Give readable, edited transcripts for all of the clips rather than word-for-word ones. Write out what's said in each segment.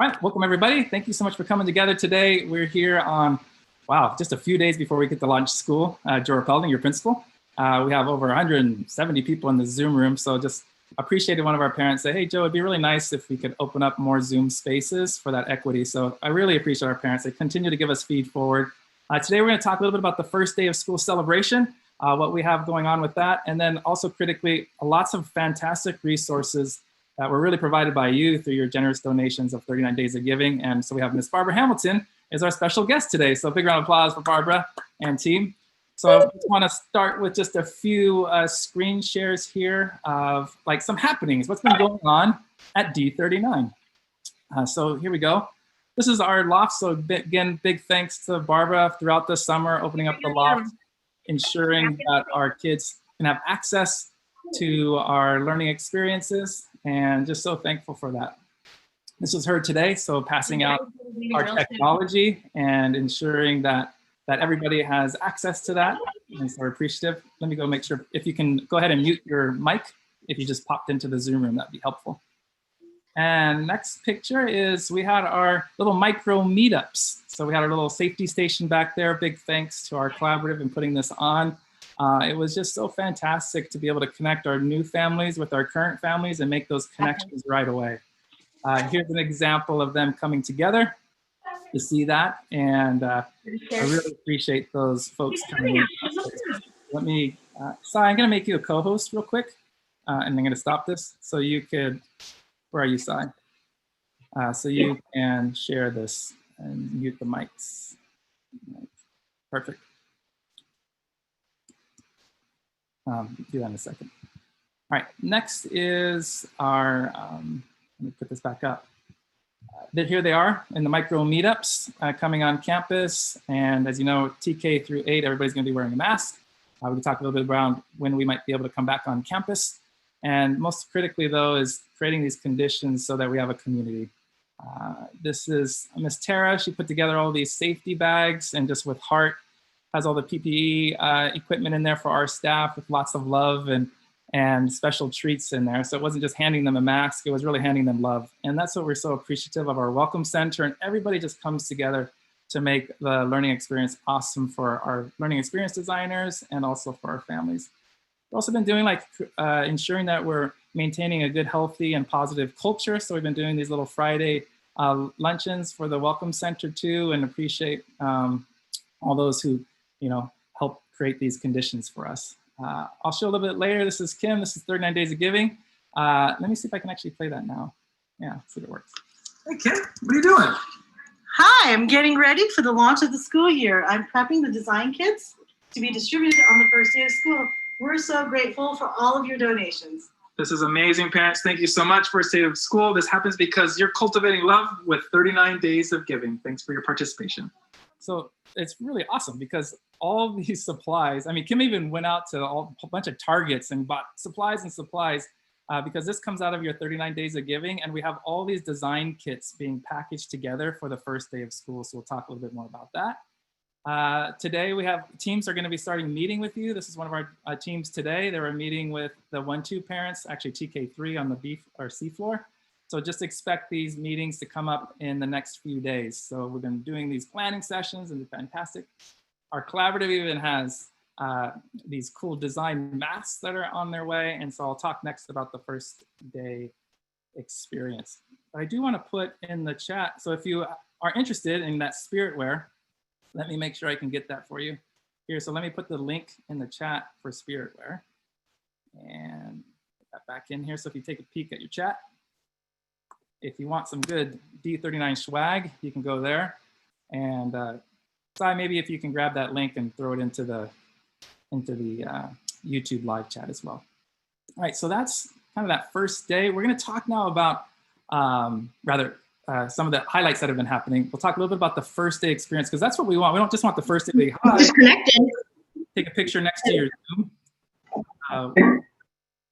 All right, welcome everybody. Thank you so much for coming together today. We're here on, wow, just a few days before we get to launch school. Joe Pelding, your principal. We have over 170 people in the Zoom room, so just appreciated one of our parents say, hey Joe, it'd be really nice if we could open up more Zoom spaces for that equity. So I really appreciate our parents. They continue to give us feed forward. Today we're going to talk a little bit about the first day of school celebration, what we have going on with that, and then also critically, lots of fantastic resources that were really provided by you through your generous donations of 39 Days of Giving. And so we have Miss Barbara Hamilton is our special guest today. So big round of applause for Barbara and team. So I just want to start with just a few screen shares here of like some happenings, what's been going on at D39. So here we go. This is our loft. So again, big thanks to Barbara throughout the summer, opening up the loft, ensuring that our kids can have access to our learning experiences, and just so thankful for that. This was her today, so passing out our technology and ensuring that everybody has access to that, and so we're appreciative. Let me go make sure, if you can go ahead and mute your mic, if you just popped into the Zoom room, that'd be helpful. And next picture is we had our little micro meetups. So we had our little safety station back there. Big thanks to our collaborative in putting this on. It was just so fantastic to be able to connect our new families with our current families and make those connections right away. Here's an example of them coming together to see that. And I really appreciate those folks coming in. Let me, Sai, I'm gonna make you a co-host real quick. And I'm gonna stop this so you could, where are you, Sai? So you can share this and mute the mics. Perfect. Do that in a second. All right, next is our, let me put this back up. Here they are in the micro meetups coming on campus. And as you know, TK through 8, everybody's gonna be wearing a mask. We can talk a little bit around when we might be able to come back on campus. And most critically though, is creating these conditions so that we have a community. This is Miss Tara. She put together all these safety bags and just with heart, has all the PPE equipment in there for our staff with lots of love and special treats in there. So it wasn't just handing them a mask, it was really handing them love. And that's what we're so appreciative of our Welcome Center, and everybody just comes together to make the learning experience awesome for our learning experience designers and also for our families. We've also been doing like ensuring that we're maintaining a good, healthy and positive culture. So we've been doing these little Friday luncheons for the Welcome Center too, and appreciate all those who help create these conditions for us. I'll show a little bit later. This is Kim. This is 39 Days of Giving. Let me see if I can actually play that now. Yeah, see if it works. Hey, Kim, what are you doing? Hi, I'm getting ready for the launch of the school year. I'm prepping the design kits to be distributed on the first day of school. We're so grateful for all of your donations. This is amazing, parents. Thank you so much. First day of school. This happens because you're cultivating love with 39 Days of Giving. Thanks for your participation. So it's really awesome because all these supplies, I mean, Kim even went out to a bunch of Targets and bought supplies and supplies because this comes out of your 39 Days of Giving, and we have all these design kits being packaged together for the first day of school. So we'll talk a little bit more about that. Today we have teams are going to be starting meeting with you. This is one of our teams today. They were meeting with the 1-2 parents, actually TK3 on the B or C floor. So just expect these meetings to come up in the next few days. So we've been doing these planning sessions and they're fantastic. Our collaborative even has these cool design masks that are on their way. And so I'll talk next about the first day experience. But I do want to put in the chat. So if you are interested in that spirit wear, let me make sure I can get that for you here. So let me put the link in the chat for spirit wear and put that back in here. So if you take a peek at your chat, if you want some good D39 swag, you can go there. And Sai, maybe if you can grab that link and throw it into the YouTube live chat as well. All right, so that's kind of that first day. We're going to talk now about some of the highlights that have been happening. We'll talk a little bit about the first day experience because that's what we want. We don't just want the first day to be hi, Disconnected. take a picture next to your Zoom.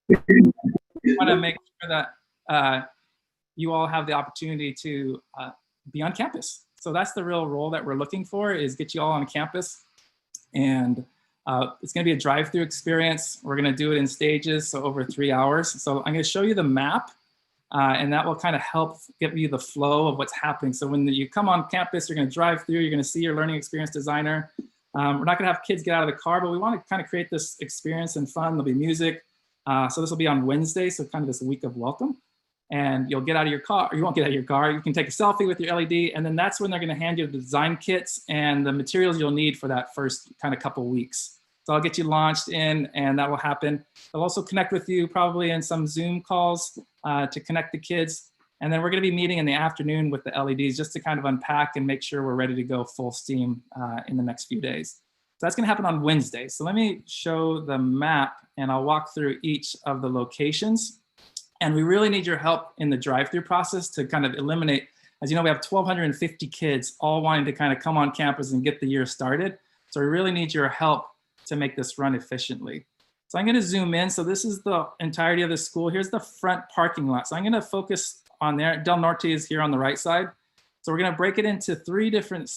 We want to make sure that you all have the opportunity to be on campus. So that's the real role that we're looking for, is get you all on campus. And it's gonna be a drive-through experience. We're gonna do it in stages, so over 3 hours. So I'm gonna show you the map And that will kind of help give you the flow of what's happening. So when you come on campus, you're going to drive through, you're going to see your learning experience designer. We're not going to have kids get out of the car, but we want to kind of create this experience and fun. There'll be music. So this will be on Wednesday, so kind of this week of welcome. And you'll get out of your car, or you won't get out of your car. You can take a selfie with your LED, and then that's when they're going to hand you the design kits and the materials you'll need for that first kind of couple weeks. So I'll get you launched in, and that will happen. I'll also connect with you probably in some Zoom calls to connect the kids. And then we're going to be meeting in the afternoon with the LEDs just to kind of unpack and make sure we're ready to go full steam in the next few days. So that's going to happen on Wednesday. So let me show the map, and I'll walk through each of the locations. And we really need your help in the drive-through process to kind of eliminate, as you know, we have 1,250 kids all wanting to kind of come on campus and get the year started. So we really need your help to make this run efficiently. So I'm going to zoom in. So this is the entirety of the school. Here's the front parking lot. So I'm going to focus on there. Del Norte is here on the right side. So we're going to break it into 3 different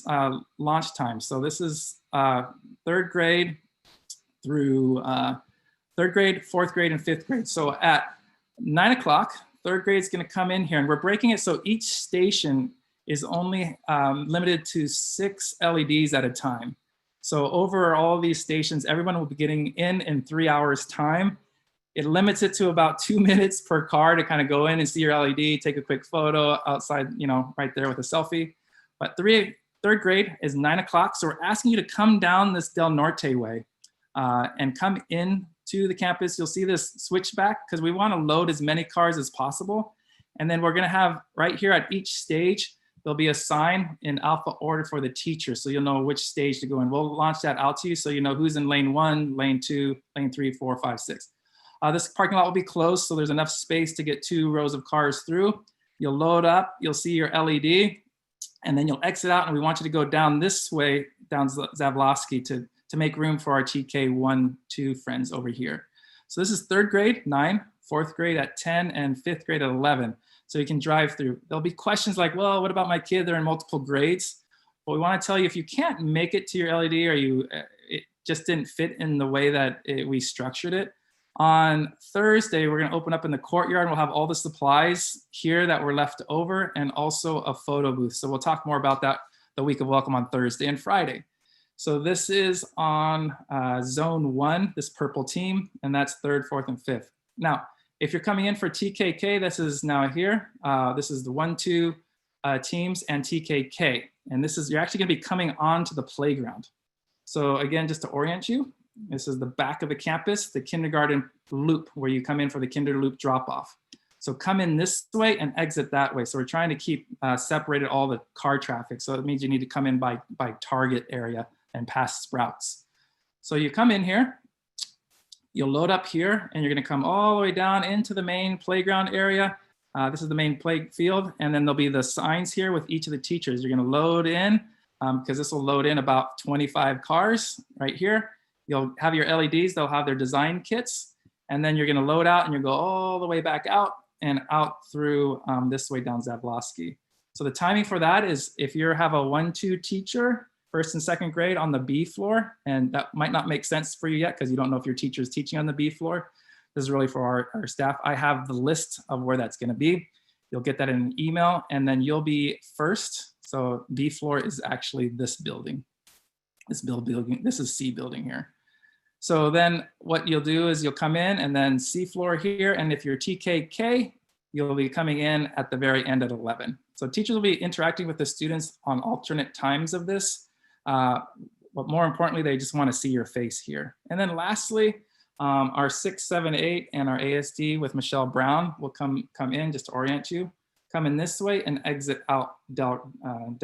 launch times. So this is 3rd grade through 3rd grade, 4th grade, and 5th grade. So at 9 o'clock, 3rd grade is going to come in here, and we're breaking it so each station is only limited to 6 LEDs at a time. So over all of these stations, everyone will be getting in 3 hours time. It limits it to about 2 minutes per car to kind of go in and see your LED, take a quick photo outside, you know, right there with a selfie. But 3rd grade is 9 o'clock. So we're asking you to come down this Del Norte way and come in to the campus. You'll see this switchback because we want to load as many cars as possible. And then we're going to have right here at each stage, there'll be a sign in alpha order for the teacher. So you'll know which stage to go in. We'll launch that out to you so you know who's in lane 1, lane 2, lane 3, 4, 5, 6. This parking lot will be closed, so there's enough space to get 2 rows of cars through. You'll load up, you'll see your LED, and then you'll exit out, and we want you to go down this way, down Zavlosky to make room for our TK 1, 2 friends over here. So this is 3rd grade, 9, 4th grade at 10, and 5th grade at 11. So you can drive through. There'll be questions like, well, what about my kid? They're in multiple grades. Well, we want to tell you if you can't make it to your LED or it just didn't fit in the way that we structured it, on Thursday, we're going to open up in the courtyard. We'll have all the supplies here that were left over and also a photo booth. So we'll talk more about that the week of welcome on Thursday and Friday. So this is on zone 1, this purple team, and that's 3rd, 4th, and 5th. Now, if you're coming in for TKK, this is now here. This is the 1, 2 teams and TKK. And this is, you're actually gonna be coming onto the playground. So again, just to orient you, this is the back of the campus, the kindergarten loop where you come in for the kinder loop drop off. So come in this way and exit that way. So we're trying to keep separated all the car traffic. So it means you need to come in by target area and past Sprouts. So you come in here, you'll load up here, and you're gonna come all the way down into the main playground area. This is the main play field, and then there'll be the signs here with each of the teachers. You're gonna load in, because this will load in about 25 cars right here. You'll have your LEDs, they'll have their design kits, and then you're gonna load out and you'll go all the way back out and out through this way down Zavlosky. So the timing for that is if you have a 1, 2 teacher, 1st and 2nd grade on the B floor, and that might not make sense for you yet because you don't know if your teacher is teaching on the B floor. This is really for our staff. I have the list of where that's gonna be. You'll get that in an email, and then you'll be 1st. So B floor is actually this building. This building, this is C building here. So then what you'll do is you'll come in and then C floor here, and if you're TKK, you'll be coming in at the very end at 11. So teachers will be interacting with the students on alternate times of this. But more importantly, they just want to see your face here. And then lastly, our 6, 7, 8 and our ASD with Michelle Brown will come in just to orient you. Come in this way and exit out Del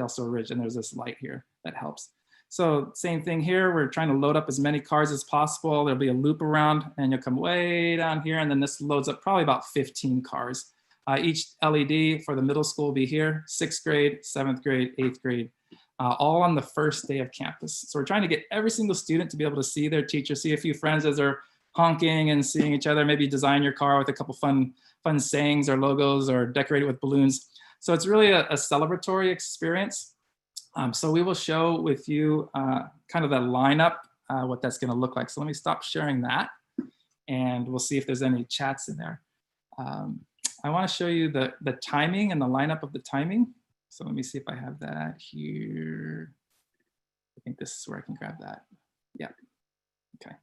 Sur Ridge. And there's this light here that helps. So same thing here. We're trying to load up as many cars as possible. There'll be a loop around and you'll come way down here. And then this loads up probably about 15 cars. Each LED for the middle school will be here, 6th grade, 7th grade, 8th grade. All on the first day of campus. So we're trying to get every single student to be able to see their teacher, see a few friends as they're honking and seeing each other, maybe design your car with a couple fun sayings or logos or decorate it with balloons. So it's really a celebratory experience. So we will show with you kind of the lineup, what that's gonna look like. So let me stop sharing that and we'll see if there's any chats in there. I want to show you the timing and the lineup of the timing. So let me see if I have that here. I think this is where I can grab that. Yeah. Okay.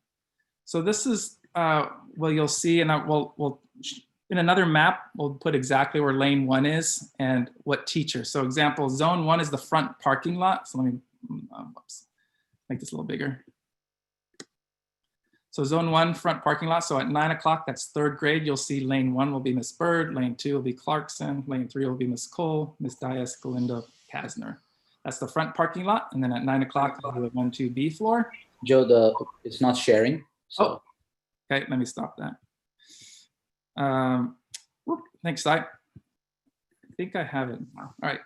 So this is well, you'll see, and we'll in another map, we'll put exactly where lane 1 is and what teacher. So example, zone 1 is the front parking lot. So let me make this a little bigger. So zone 1, front parking lot. So at 9 o'clock, that's 3rd grade. You'll see lane 1 will be Miss Bird, lane 2 will be Clarkson, lane 3 will be Miss Cole, Miss Dias, Galindo, Kasner. That's the front parking lot. And then at 9 o'clock, we'll do the 1-2B floor. Joe, it's not sharing. So. Oh, okay, let me stop that. Thanks, Sai. I think I have it now. All right.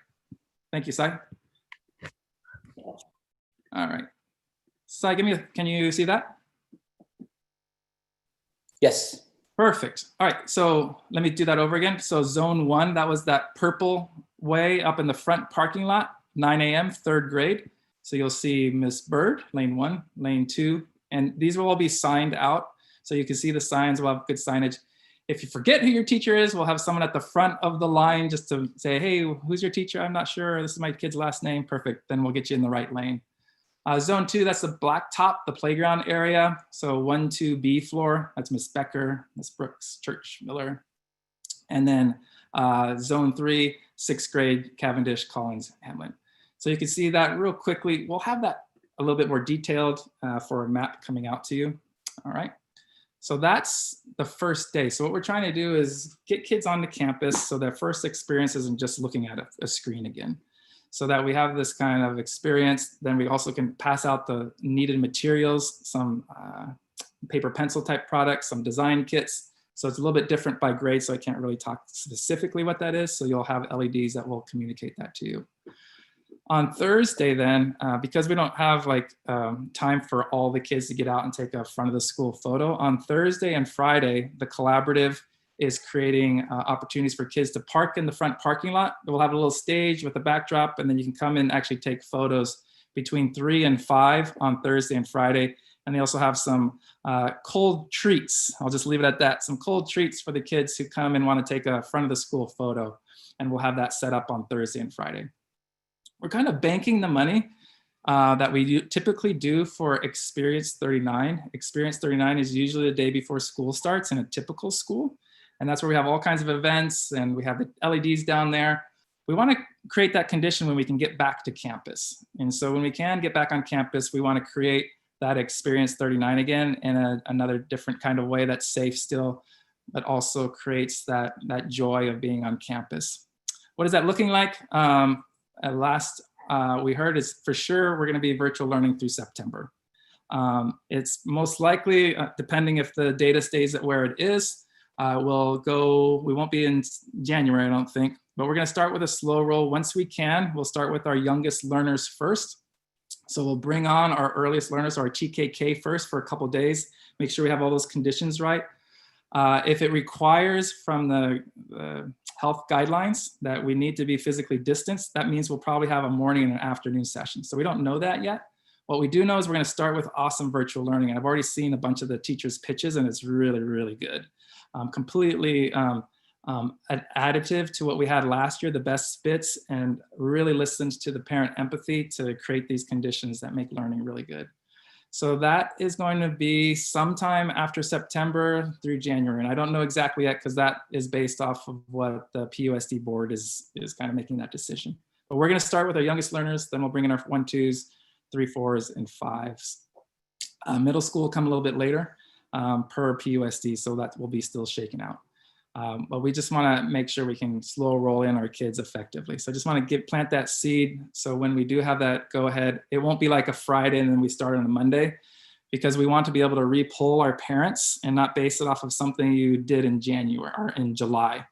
Thank you, Sai. All right. Sai, can you see that? Yes. Perfect. All right, so let me do that over again. So zone 1, that was that purple way up in the front parking lot, 9 a.m., 3rd grade. So you'll see Miss Bird, lane 1, lane 2, and these will all be signed out. So you can see the signs, we'll have good signage. If you forget who your teacher is, we'll have someone at the front of the line just to say, hey, who's your teacher? I'm not sure. This is my kid's last name. Perfect. Then we'll get you in the right lane. Zone 2, that's the blacktop, the playground area. So 1-2B floor, that's Miss Becker, Miss Brooks, Church, Miller. And then zone 3, 6th grade, Cavendish, Collins, Hamlin. So you can see that real quickly. We'll have that a little bit more detailed for a map coming out to you. All right. So that's the first day. So what we're trying to do is get kids onto campus so their first experience isn't just looking at a screen again. So that we have this kind of experience. Then we also can pass out the needed materials, some paper pencil type products, some design kits. So it's a little bit different by grade, so I can't really talk specifically what that is. So you'll have LEDs that will communicate that to you. On Thursday then, because we don't have like time for all the kids to get out and take a front of the school photo, on Thursday and Friday, the collaborative is creating opportunities for kids to park in the front parking lot. We'll have a little stage with a backdrop, and then you can come in and actually take photos between 3 and 5 on Thursday and Friday. And they also have some cold treats. I'll just leave it at that. Some cold treats for the kids who come and want to take a front of the school photo. And we'll have that set up on Thursday and Friday. We're kind of banking the money that we typically do for Experience 39. Experience 39 is usually the day before school starts in a typical school. And that's where we have all kinds of events and we have the LEDs down there. We want to create that condition when we can get back to campus. And so when we can get back on campus, we want to create that Experience 39 again in another different kind of way that's safe still, but also creates that joy of being on campus. What is that looking like? At last we heard is for sure we're going to be virtual learning through September. It's most likely, depending if the data stays at where it is, we won't be in January, I don't think, but we're going to start with a slow roll. Once we can, we'll start with our youngest learners first. So we'll bring on our earliest learners, our TKK first for a couple days, make sure we have all those conditions right. If it requires from the health guidelines that we need to be physically distanced, that means we'll probably have a morning and an afternoon session. So we don't know that yet. What we do know is we're going to start with awesome virtual learning. And I've already seen a bunch of the teachers' pitches and it's really, really good. Completely additive to what we had last year, the best spits, and really listens to the parent empathy to create these conditions that make learning really good. So that is going to be sometime after September through January. And I don't know exactly yet because that is based off of what the PUSD board is kind of making that decision. But we're going to start with our youngest learners, then we'll bring in our 1, 2s, 3, 4s, and 5s. Middle school will come a little bit later per PUSD, so that will be still shaken out. But we just want to make sure we can slow roll in our kids effectively. So I just want to plant that seed. So when we do have that go ahead, it won't be like a Friday and then we start on a Monday, because we want to be able to re-poll our parents and not base it off of something you did in January or in July.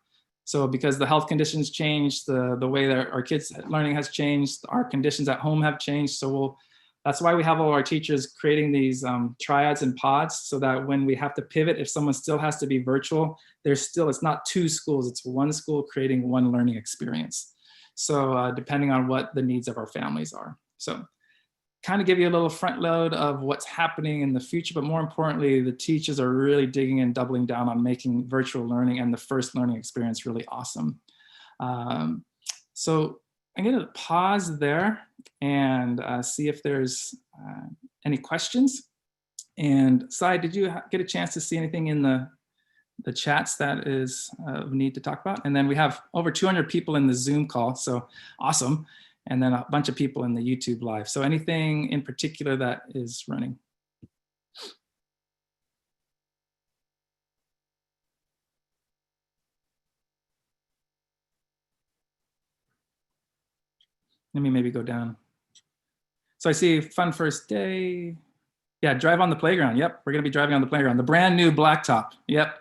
So because the health conditions changed, the way that our kids' learning has changed, our conditions at home have changed. So that's why we have all our teachers creating these triads and pods, so that when we have to pivot, if someone still has to be virtual, it's not 2 schools, it's 1 school creating 1 learning experience. So depending on what the needs of our families are. So kind of give you a little front load of what's happening in the future, but more importantly, the teachers are really digging in, doubling down on making virtual learning and the first learning experience really awesome. So I'm going to pause there and see if there's any questions. And Sai, did you get a chance to see anything in the chats that is we need to talk about? And then we have over 200 people in the Zoom call, so awesome. And then a bunch of people in the YouTube live. So anything in particular that is running? Let me maybe go down. So I see fun first day. Yeah, drive on the playground. Yep, we're gonna be driving on the playground. The brand new blacktop. Yep.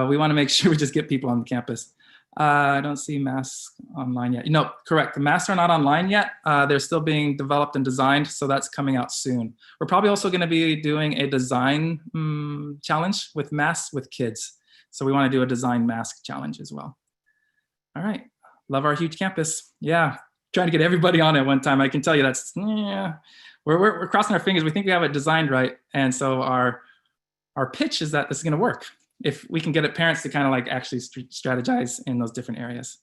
We wanna make sure we just get people on the campus. I don't see masks online yet. No, correct. The masks are not online yet. They're still being developed and designed, so that's coming out soon. We're probably also going to be doing a design challenge with masks with kids. So we want to do a design mask challenge as well. All right. Love our huge campus. Yeah. Trying to get everybody on at one time. I can tell you that's, yeah, we're crossing our fingers. We think we have it designed right. And so our pitch is that this is going to work. If we can get parents to kind of like actually strategize in those different areas.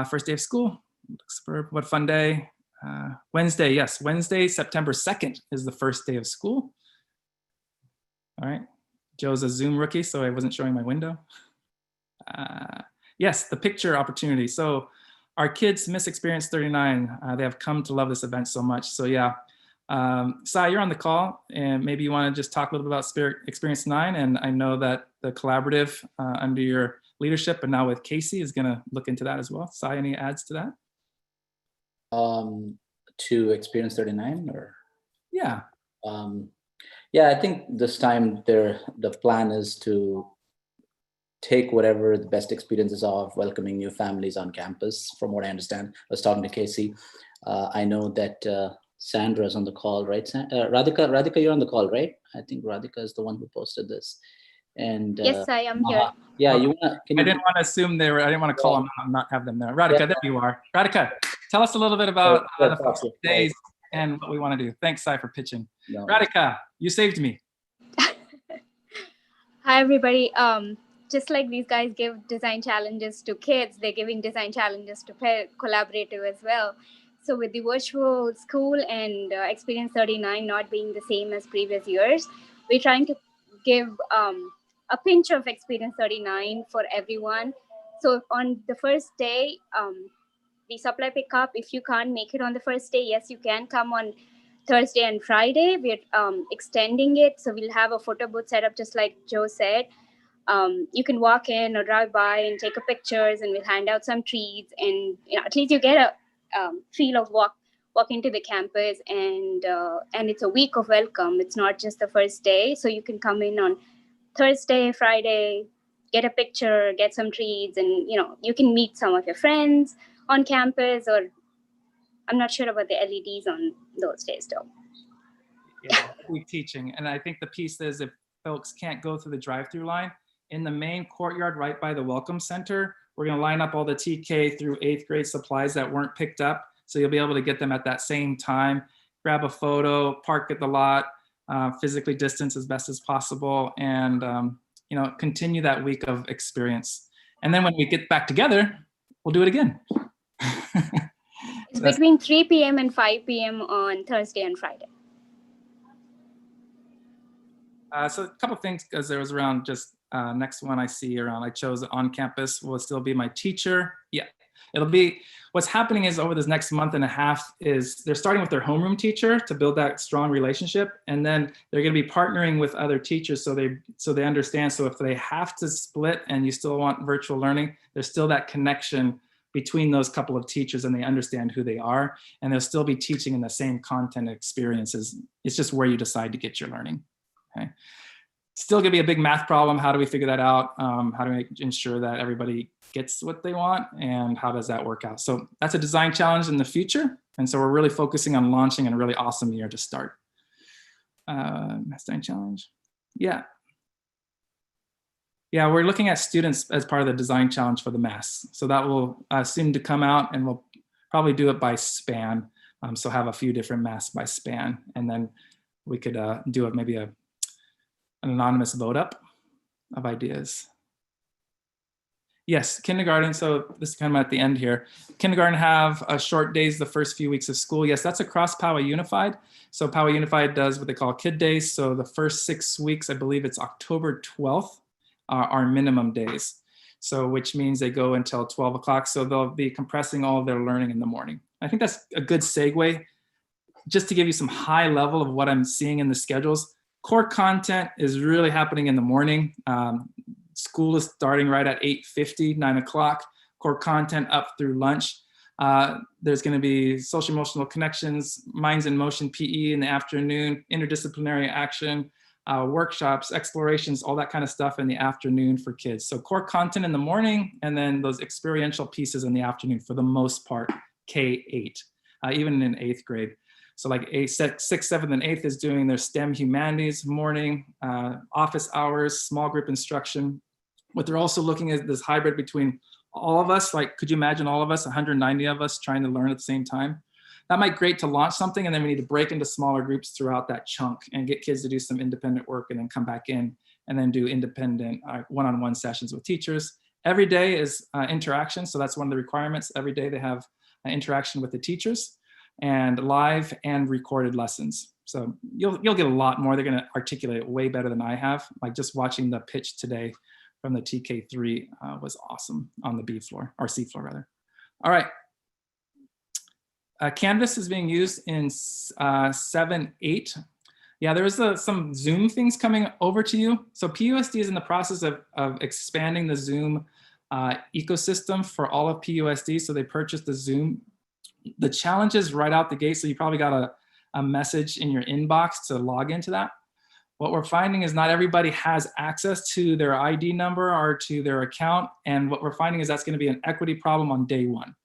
First day of school, looks for what fun day. Wednesday, yes, Wednesday, September 2nd is the first day of school. All right, Joe's a Zoom rookie, so I wasn't showing my window. Yes, the picture opportunity. So our kids miss Experience 39. They have come to love this event so much. So yeah, Sai, you're on the call, and maybe you want to just talk a little bit about Experience 9. And I know that the collaborative under your leadership, and now with Casey, is going to look into that as well. Sai, any adds to that? To Experience 39, or? Yeah. Yeah, I think this time the plan is to take whatever the best experiences are of welcoming new families on campus. From what I understand, I was talking to Casey. I know that Sandra's on the call, right? Radhika, you're on the call, right? I think Radhika is the one who posted this. And yes, I am here. Yeah, I didn't want to assume they were. I didn't want to call them and not have them there. Radhika, there you are. Radhika, tell us a little bit about the first days and what we want to do. Thanks, Sai, for pitching. No. Radhika, you saved me. Hi, everybody. Just like these guys give design challenges to kids, they're giving design challenges to collaborative as well. So with the virtual school and Experience 39 not being the same as previous years, we're trying to give a pinch of Experience 39 for everyone. So on the first day, the supply pickup, if you can't make it on the first day, yes, you can come on Thursday and Friday. We're extending it. So we'll have a photo booth set up, just like Joe said. You can walk in or drive by and take pictures, and we'll hand out some treats, and at least you get a feel of walk into the campus, and it's a week of welcome. It's not just the first day, so you can come in on Thursday, Friday, get a picture, get some treats, and you can meet some of your friends on campus. Or I'm not sure about the LEDs on those days though. Yeah, we're teaching, and I think the piece is if folks can't go through the drive-through line, in the main courtyard right by the Welcome Center, we're going to line up all the TK through 8th grade supplies that weren't picked up. So you'll be able to get them at that same time, grab a photo, park at the lot, physically distance as best as possible, and continue that week of experience. And then when we get back together, we'll do it again. It's between 3 p.m. and 5 p.m. on Thursday and Friday. So a couple of things, because there was around just next one I see around, I chose on campus will still be my teacher. Yeah, it'll be, what's happening is over this next month and a half is they're starting with their homeroom teacher to build that strong relationship. And then they're going to be partnering with other teachers so they understand. So if they have to split and you still want virtual learning, there's still that connection between those couple of teachers, and they understand who they are, and they'll still be teaching in the same content experiences. It's just where you decide to get your learning. Okay. Still gonna be a big math problem. How do we figure that out? How do we ensure that everybody gets what they want, and how does that work out? So that's a design challenge in the future. And so we're really focusing on launching a really awesome year to start. Design challenge. Yeah. Yeah, we're looking at students as part of the design challenge for the masks. So that will soon to come out, and we'll probably do it by span. So have a few different masks by span, and then we could do maybe an anonymous vote up of ideas. Yes, kindergarten. So this is kind of at the end here. Kindergarten have short days the first few weeks of school. Yes, that's across Poway Unified. So Poway Unified does what they call Kid Days. So the first 6 weeks, I believe it's October 12th, are minimum days. So which means they go until 12 o'clock. So they'll be compressing all of their learning in the morning. I think that's a good segue. Just to give you some high level of what I'm seeing in the schedules, core content is really happening in the morning. School is starting right at 8:50, 9 o'clock, core content up through lunch. There's going to be social emotional connections, minds in motion PE in the afternoon, interdisciplinary action, workshops, explorations, all that kind of stuff in the afternoon for kids. So core content in the morning, and then those experiential pieces in the afternoon for the most part, K-8, even in 8th grade. So like 6th, 7th, and 8th is doing their STEM humanities morning, office hours, small group instruction. What they're also looking at this hybrid between all of us, like could you imagine all of us, 190 of us trying to learn at the same time? That might be great to launch something, and then we need to break into smaller groups throughout that chunk and get kids to do some independent work and then come back in and then do independent one-on-one sessions with teachers. Every day is interaction, so that's one of the requirements. Every day they have interaction with the teachers, and live and recorded lessons. So you'll get a lot more. They're going to articulate it way better than I have. Like just watching the pitch today from the TK3 was awesome on the B floor, or C floor rather. All right. Canvas is being used in 7-8. Yeah, there was some Zoom things coming over to you. So PUSD is in the process of expanding the Zoom ecosystem for all of PUSD. So they purchased the Zoom. The challenge is right out the gate. So you probably got a message in your inbox to log into that. What we're finding is not everybody has access to their ID number or to their account. And what we're finding is that's going to be an equity problem on day one.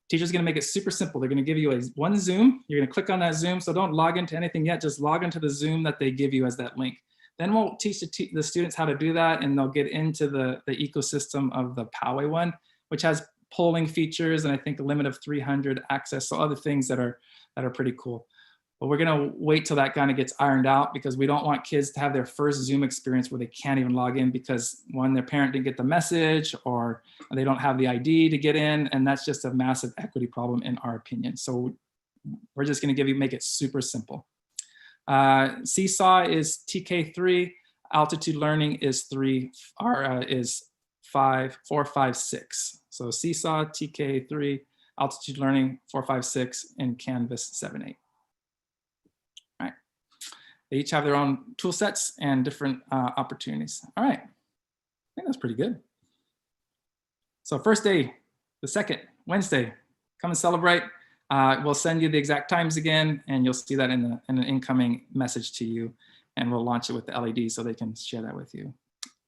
Teacher's going to make it super simple. They're going to give you one Zoom. You're going to click on that Zoom. So don't log into anything yet. Just log into the Zoom that they give you as that link. Then we'll teach the students how to do that, and they'll get into the ecosystem of the Poway one, which has polling features and I think a limit of 300 access. So other things that are pretty cool. But we're going to wait till that kind of gets ironed out, because we don't want kids to have their first Zoom experience where they can't even log in because one, their parent didn't get the message, or they don't have the ID to get in. And that's just a massive equity problem in our opinion. So we're just going to make it super simple. Seesaw is TK3, altitude learning is 4, 5, 6. So Seesaw, TK3, altitude learning 4, 5, 6, and Canvas 7-8. They each have their own tool sets and different opportunities. All right, I think that's pretty good. So first day, the second, Wednesday, come and celebrate. We'll send you the exact times again, and you'll see that in an incoming message to you, and we'll launch it with the LED so they can share that with you,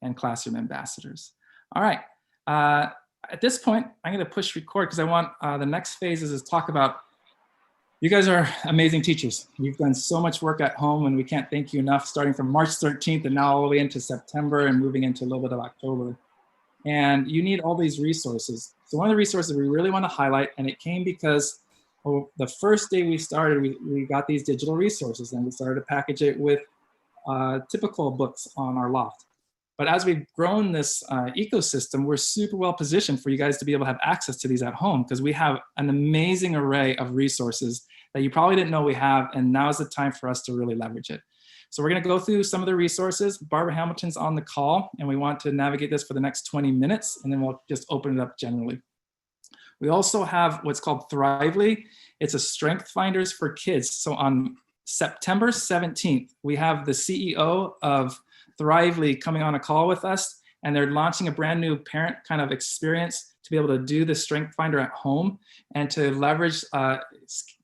and classroom ambassadors. All right, at this point, I'm gonna push record because I want the next phase is to talk about, you guys are amazing teachers. You've done so much work at home, and we can't thank you enough, starting from March 13th and now all the way into September and moving into a little bit of October. And you need all these resources. So one of the resources we really want to highlight, and it came because the first day we started, we got these digital resources, and we started to package it with typical books on our loft. But as we've grown this ecosystem, we're super well positioned for you guys to be able to have access to these at home, because we have an amazing array of resources that you probably didn't know we have, and now is the time for us to really leverage it. So we're going to go through some of the resources. Barbara Hamilton's on the call, and we want to navigate this for the next 20 minutes, and then we'll just open it up generally. We also have what's called Thrively. It's a strength finders for kids. So on September 17th, we have the CEO of Thrively coming on a call with us, and they're launching a brand new parent kind of experience to be able to do the strength finder at home and to leverage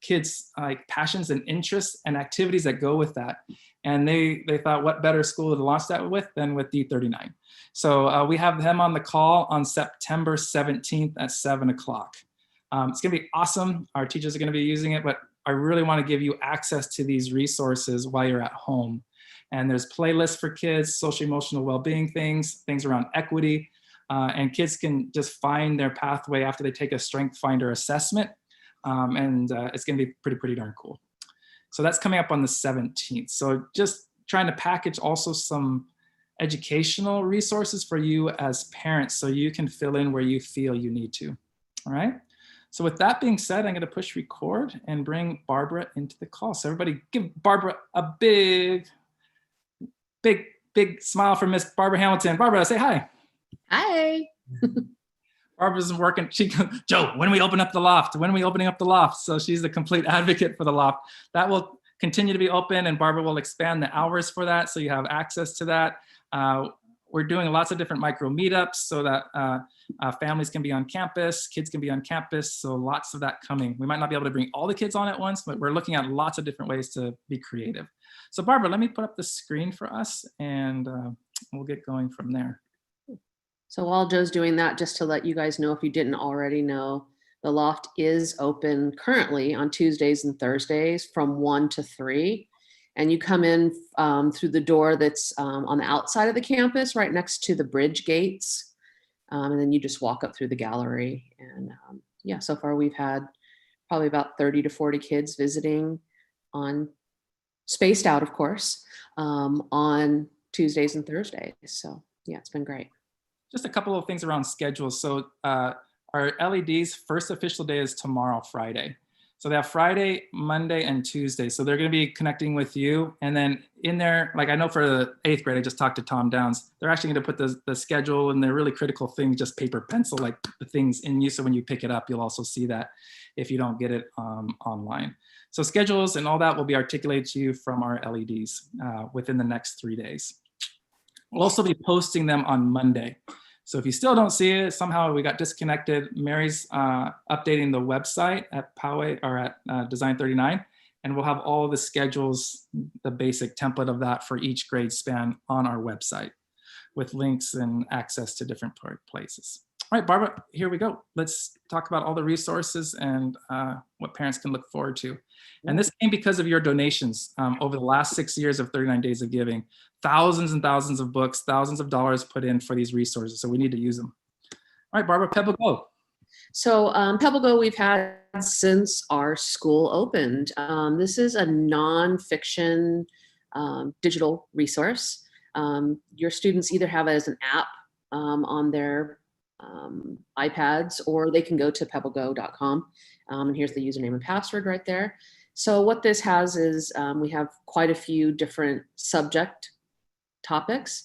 kids' passions and interests and activities that go with that. And they thought, what better school to launch that with than with D39. So we have them on the call on September 17th at 7 o'clock. It's gonna be awesome. Our teachers are gonna be using it, but I really wanna give you access to these resources while you're at home. And there's playlists for kids, social emotional well-being things around equity, and kids can just find their pathway after they take a strength finder assessment. and it's going to be pretty darn cool. So that's coming up on the 17th. So just trying to package also some educational resources for you as parents so you can fill in where you feel you need to. All right. So with that being said, I'm going to push record and bring Barbara into the call. So everybody give Barbara a big smile for Miss Barbara Hamilton. Barbara, say hi. Hi. Barbara's working. She goes, Joe, when are we open up the loft? When are we opening up the loft? So she's the complete advocate for the loft. That will continue to be open, and Barbara will expand the hours for that, so you have access to that. We're doing lots of different micro meetups so that families can be on campus, kids can be on campus, so lots of that coming. We might not be able to bring all the kids on at once, but we're looking at lots of different ways to be creative. So Barbara, let me put up the screen for us, and we'll get going from there. So while Joe's doing that, just to let you guys know, if you didn't already know, the loft is open currently on Tuesdays and Thursdays from 1 to 3. And you come in through the door that's on the outside of the campus, right next to the bridge gates. And then you just walk up through the gallery. And yeah, so far we've had probably about 30 to 40 kids visiting on, spaced out, of course, on Tuesdays and Thursdays. So yeah, it's been great. Just a couple of things around schedules. So our LED's first official day is tomorrow, Friday. So they have Friday, Monday, and Tuesday. So they're going to be connecting with you. And then in there, like I know for the 8th grade, I just talked to Tom Downs. They're actually going to put the schedule and the really critical things, just paper, pencil, like the things in you. So when you pick it up, you'll also see that if you don't get it online. So schedules and all that will be articulated to you from our LEDs within the next 3 days. We'll also be posting them on Monday. So if you still don't see it, somehow we got disconnected, Mary's updating the website at Poway or at Design39, and we'll have all the schedules, the basic template of that for each grade span on our website with links and access to different places. All right, Barbara, here we go. Let's talk about all the resources and what parents can look forward to. And this came because of your donations over the last 6 years of 39 Days of Giving. Thousands and thousands of books, thousands of dollars put in for these resources. So we need to use them. All right, Barbara, Pebble Go. So Pebble Go we've had since our school opened. This is a nonfiction digital resource. Your students either have it as an app on their iPads, or they can go to pebblego.com. And here's the username and password right there. So what this has is we have quite a few different subject topics,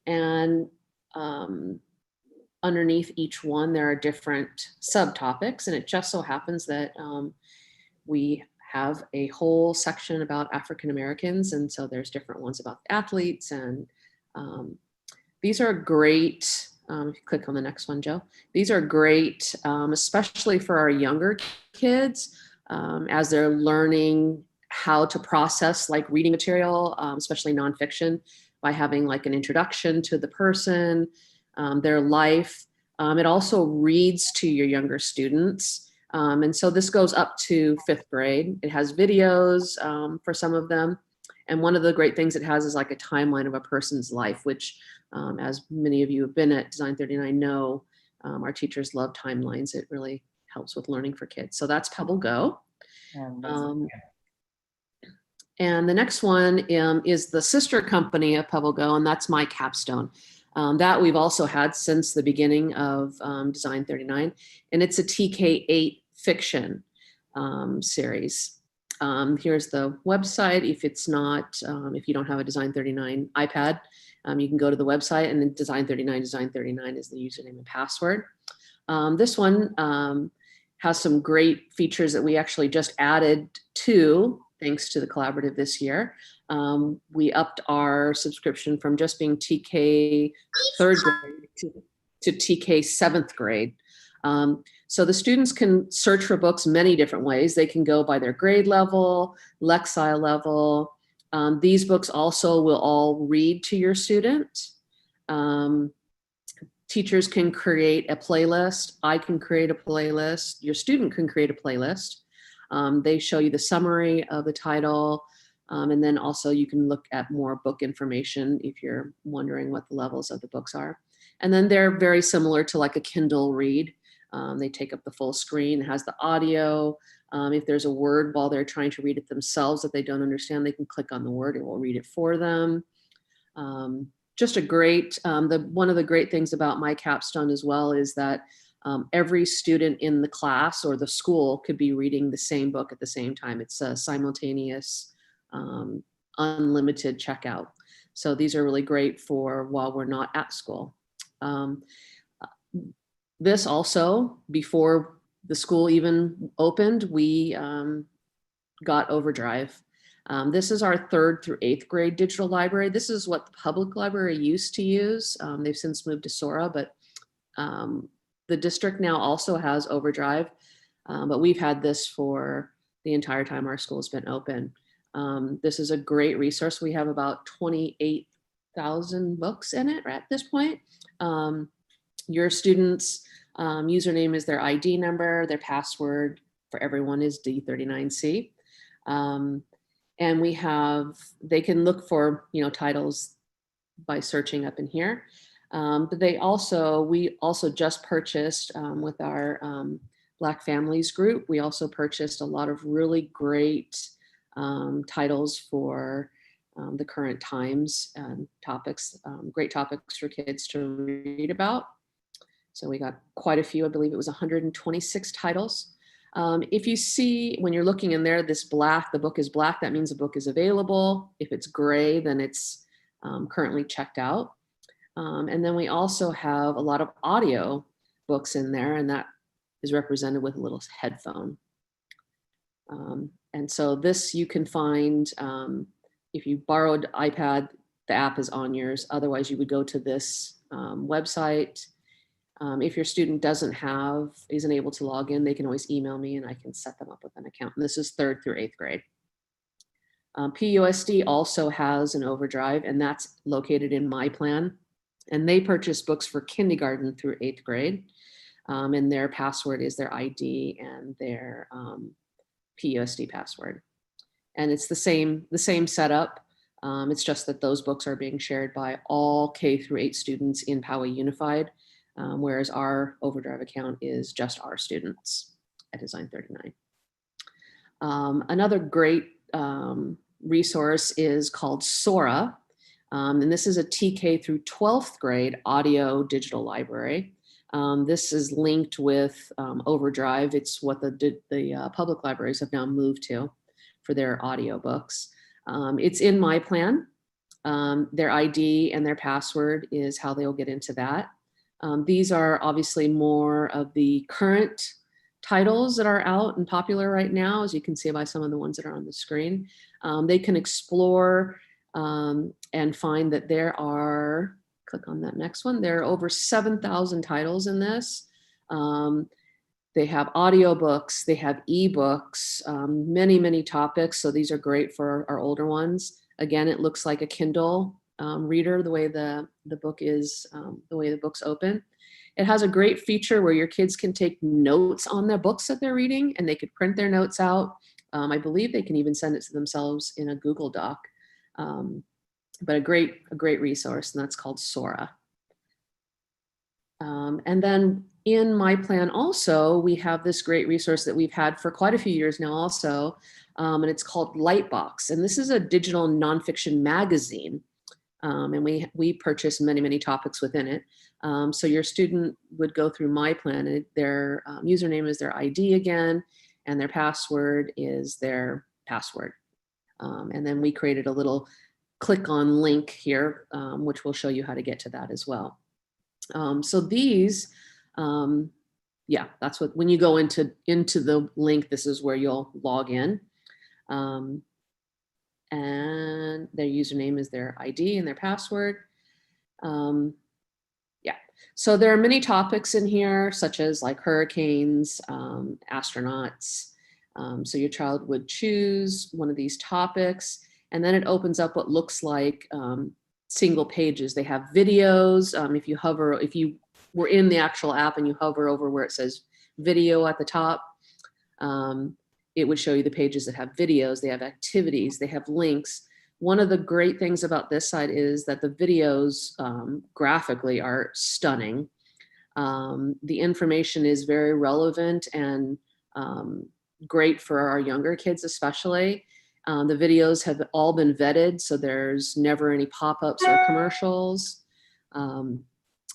and underneath each one there are different subtopics, and it just so happens that we have a whole section about African Americans, and so there's different ones about athletes, and these are great. If you click on the next one, Joe, these are great, especially for our younger kids as they're learning how to process like reading material, especially nonfiction, by having like an introduction to the person, their life. It also reads to your younger students. And so this goes up to 5th grade. It has videos for some of them. And one of the great things it has is like a timeline of a person's life, which as many of you have been at Design39 know, our teachers love timelines. It really helps with learning for kids. So that's Pebble Go. And the next one is the sister company of Pebble Go, and that's My Capstone. That we've also had since the beginning of Design39, and it's a TK8 fiction series. Here's the website. If it's not, if you don't have a Design39 iPad, you can go to the website, and then Design39 is the username and password. This one has some great features that we actually just added to, thanks to the collaborative this year. We upped our subscription from just being TK 3rd grade to TK 7th grade. So the students can search for books many different ways. They can go by their grade level, Lexile level. These books also will all read to your student. Teachers can create a playlist. I can create a playlist. Your student can create a playlist. They show you the summary of the title. And then also you can look at more book information if you're wondering what the levels of the books are. And then they're very similar to like a Kindle read. They take up the full screen, it has the audio. If there's a word while they're trying to read it themselves that they don't understand, they can click on the word, it will read it for them. Just a great, one of the great things about my capstone as well is that every student in the class or the school could be reading the same book at the same time. It's a simultaneous, unlimited checkout. So these are really great for while we're not at school. This also, before the school even opened, we got Overdrive. This is our 3rd through 8th grade digital library. This is what the public library used to use. They've since moved to Sora, but the district now also has Overdrive, but we've had this for the entire time our school has been open. This is a great resource. We have about 28,000 books in it at this point. Your students' username is their ID number, their password for everyone is D39C. And we have, they can look for, titles by searching up in here. But we also just purchased with our Black Families group, we also purchased a lot of really great titles for the current times and topics, great topics for kids to read about. So we got quite a few, I believe it was 126 titles. If you see, when you're looking in there, this black, the book is black, that means the book is available. If it's gray, then it's currently checked out. And then we also have a lot of audio books in there, and that is represented with a little headphone. And so this you can find, if you borrowed iPad, the app is on yours. Otherwise, you would go to this website. If your student isn't able to log in, they can always email me and I can set them up with an account. And this is 3rd through 8th grade. PUSD also has an Overdrive, and that's located in my plan. And they purchase books for kindergarten through 8th grade. And their password is their ID and their PUSD password. And it's the same setup. It's just that those books are being shared by all K through 8 students in Poway Unified. Whereas our Overdrive account is just our students at Design39. Another great resource is called Sora. And this is a TK through 12th grade audio digital library. This is linked with Overdrive. It's what the public libraries have now moved to for their audio books. It's in my plan. Their ID and their password is how they'll get into that. These are obviously more of the current titles that are out and popular right now, as you can see by some of the ones that are on the screen. They can explore and find that there are, click on that next one, there are over 7,000 titles in this. They have audiobooks, they have ebooks, many topics. So these are great for our older ones. Again, it looks like a Kindle reader, the way the book is, the way the book's open. It has a great feature where your kids can take notes on the books that they're reading, and they could print their notes out. I believe they can even send it to themselves in a Google Doc. But a great resource, and that's called Sora. And then in my plan also, we have this great resource that we've had for quite a few years now also, and it's called Lightbox. And this is a digital nonfiction magazine. And we purchase many topics within it. So your student would go through my plan, and their username is their ID again, and their password is their password. And then we created a little click on link here, which will show you how to get to that as well. So these, yeah, that's what, when you go into the link, this is where you'll log in. And their username is their ID and their password. Yeah, so there are many topics in here, such as like hurricanes, astronauts. So your child would choose one of these topics, and then it opens up what looks like single pages. They have videos. If you were in the actual app and you hover over where it says video at the top, it would show you the pages that have videos. They have activities, they have links. One of the great things about this side is that the videos graphically are stunning. The information is very relevant and great for our younger kids especially. The videos have all been vetted, so there's never any pop-ups or commercials. And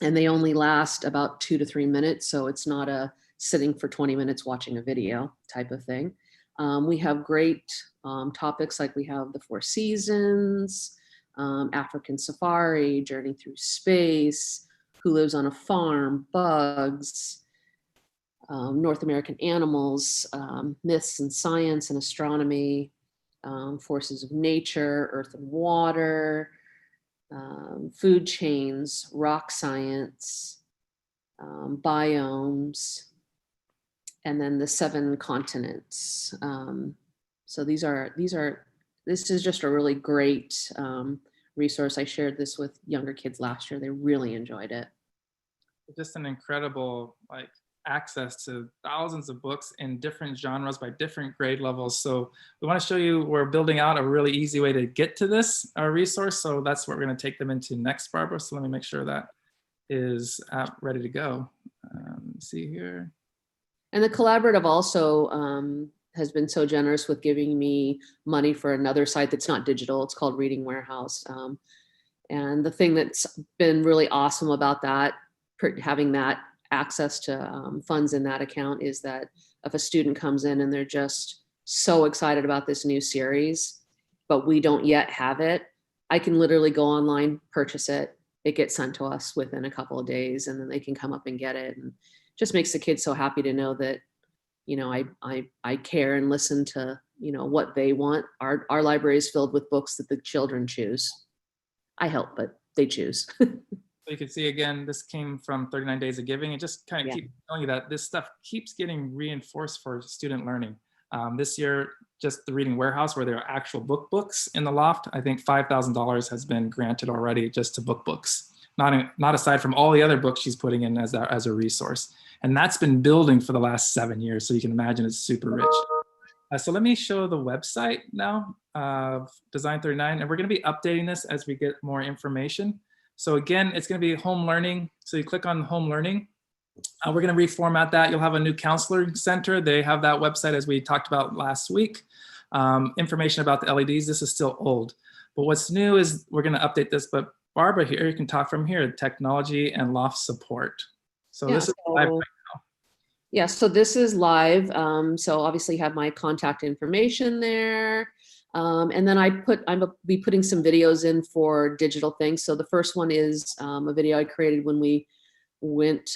they only last about 2 to 3 minutes, so it's not a sitting for 20 minutes watching a video type of thing. We have great topics like we have the 4 seasons, African safari, journey through space, who lives on a farm, bugs, North American animals, myths and science and astronomy, forces of nature, earth and water, food chains, rock science, biomes, and then the 7 continents. So this is just a really great resource. I shared this with younger kids last year. They really enjoyed it. Just an incredible access to thousands of books in different genres by different grade levels. So we want to show you, we're building out a really easy way to get to this resource. So that's what we're going to take them into next, Barbara. So let me make sure that is ready to go. Let's see here. And the collaborative also has been so generous with giving me money for another site that's not digital. It's called Reading Warehouse. And the thing that's been really awesome about that, having that access to funds in that account, is that if a student comes in and they're just so excited about this new series, but we don't yet have it, I can literally go online, purchase it. It gets sent to us within a couple of days, and then they can come up and get it. And just makes the kids so happy to know that, you know, I care and listen to, you know, what they want. Our library is filled with books that the children choose. I help, but they choose. So you can see again, this came from 39 Days of Giving. It just kind of keeps telling you that this stuff keeps getting reinforced for student learning. This year, just the Reading Warehouse, where there are actual books in the loft, I think $5,000 has been granted already just to books. Not aside from all the other books she's putting in as a resource. And that's been building for the last 7 years. So you can imagine it's super rich. So let me show the website now of Design39. And we're going to be updating this as we get more information. So again, it's going to be home learning. So you click on home learning. We're going to reformat that. You'll have a new counselor center. They have that website as we talked about last week. Information about the LEDs. This is still old. But what's new is we're going to update this. But Barbara here, you can talk from here, technology and loft support. So this is live right now. Yeah, so this is live. So obviously have my contact information there. And then I'm be putting some videos in for digital things. So the first one is a video I created when we went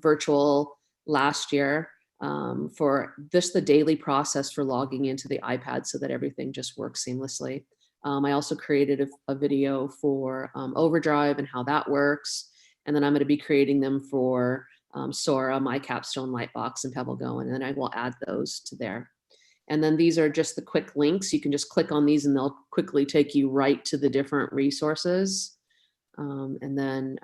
virtual last year for just the daily process for logging into the iPad so that everything just works seamlessly. I also created a video for Overdrive and how that works. And then I'm going to be creating them for Sora, my capstone lightbox, and Pebble Go, and then I will add those to there. And then these are just the quick links. You can just click on these and they'll quickly take you right to the different resources. And then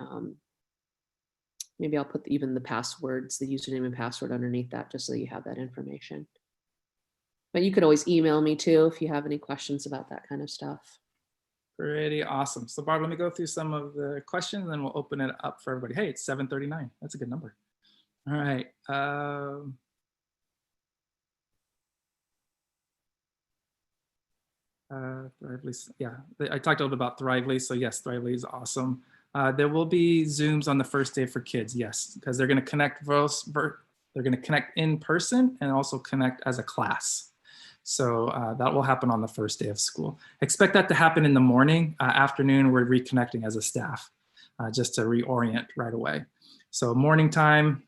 maybe I'll put even the passwords, the username and password underneath that, just so you have that information. But you could always email me too if you have any questions about that kind of stuff. Pretty awesome. So Barb, let me go through some of the questions and then we'll open it up for everybody. Hey, it's 7:39. That's a good number. All right. Thrively, yeah, I talked a little bit about Thrively. So yes, Thrively is awesome. There will be Zooms on the first day for kids. Yes, because they're going to connect they're going to connect in person and also connect as a class. So that will happen on the first day of school. Expect that to happen in the morning. Afternoon, we're reconnecting as a staff just to reorient right away. So morning time,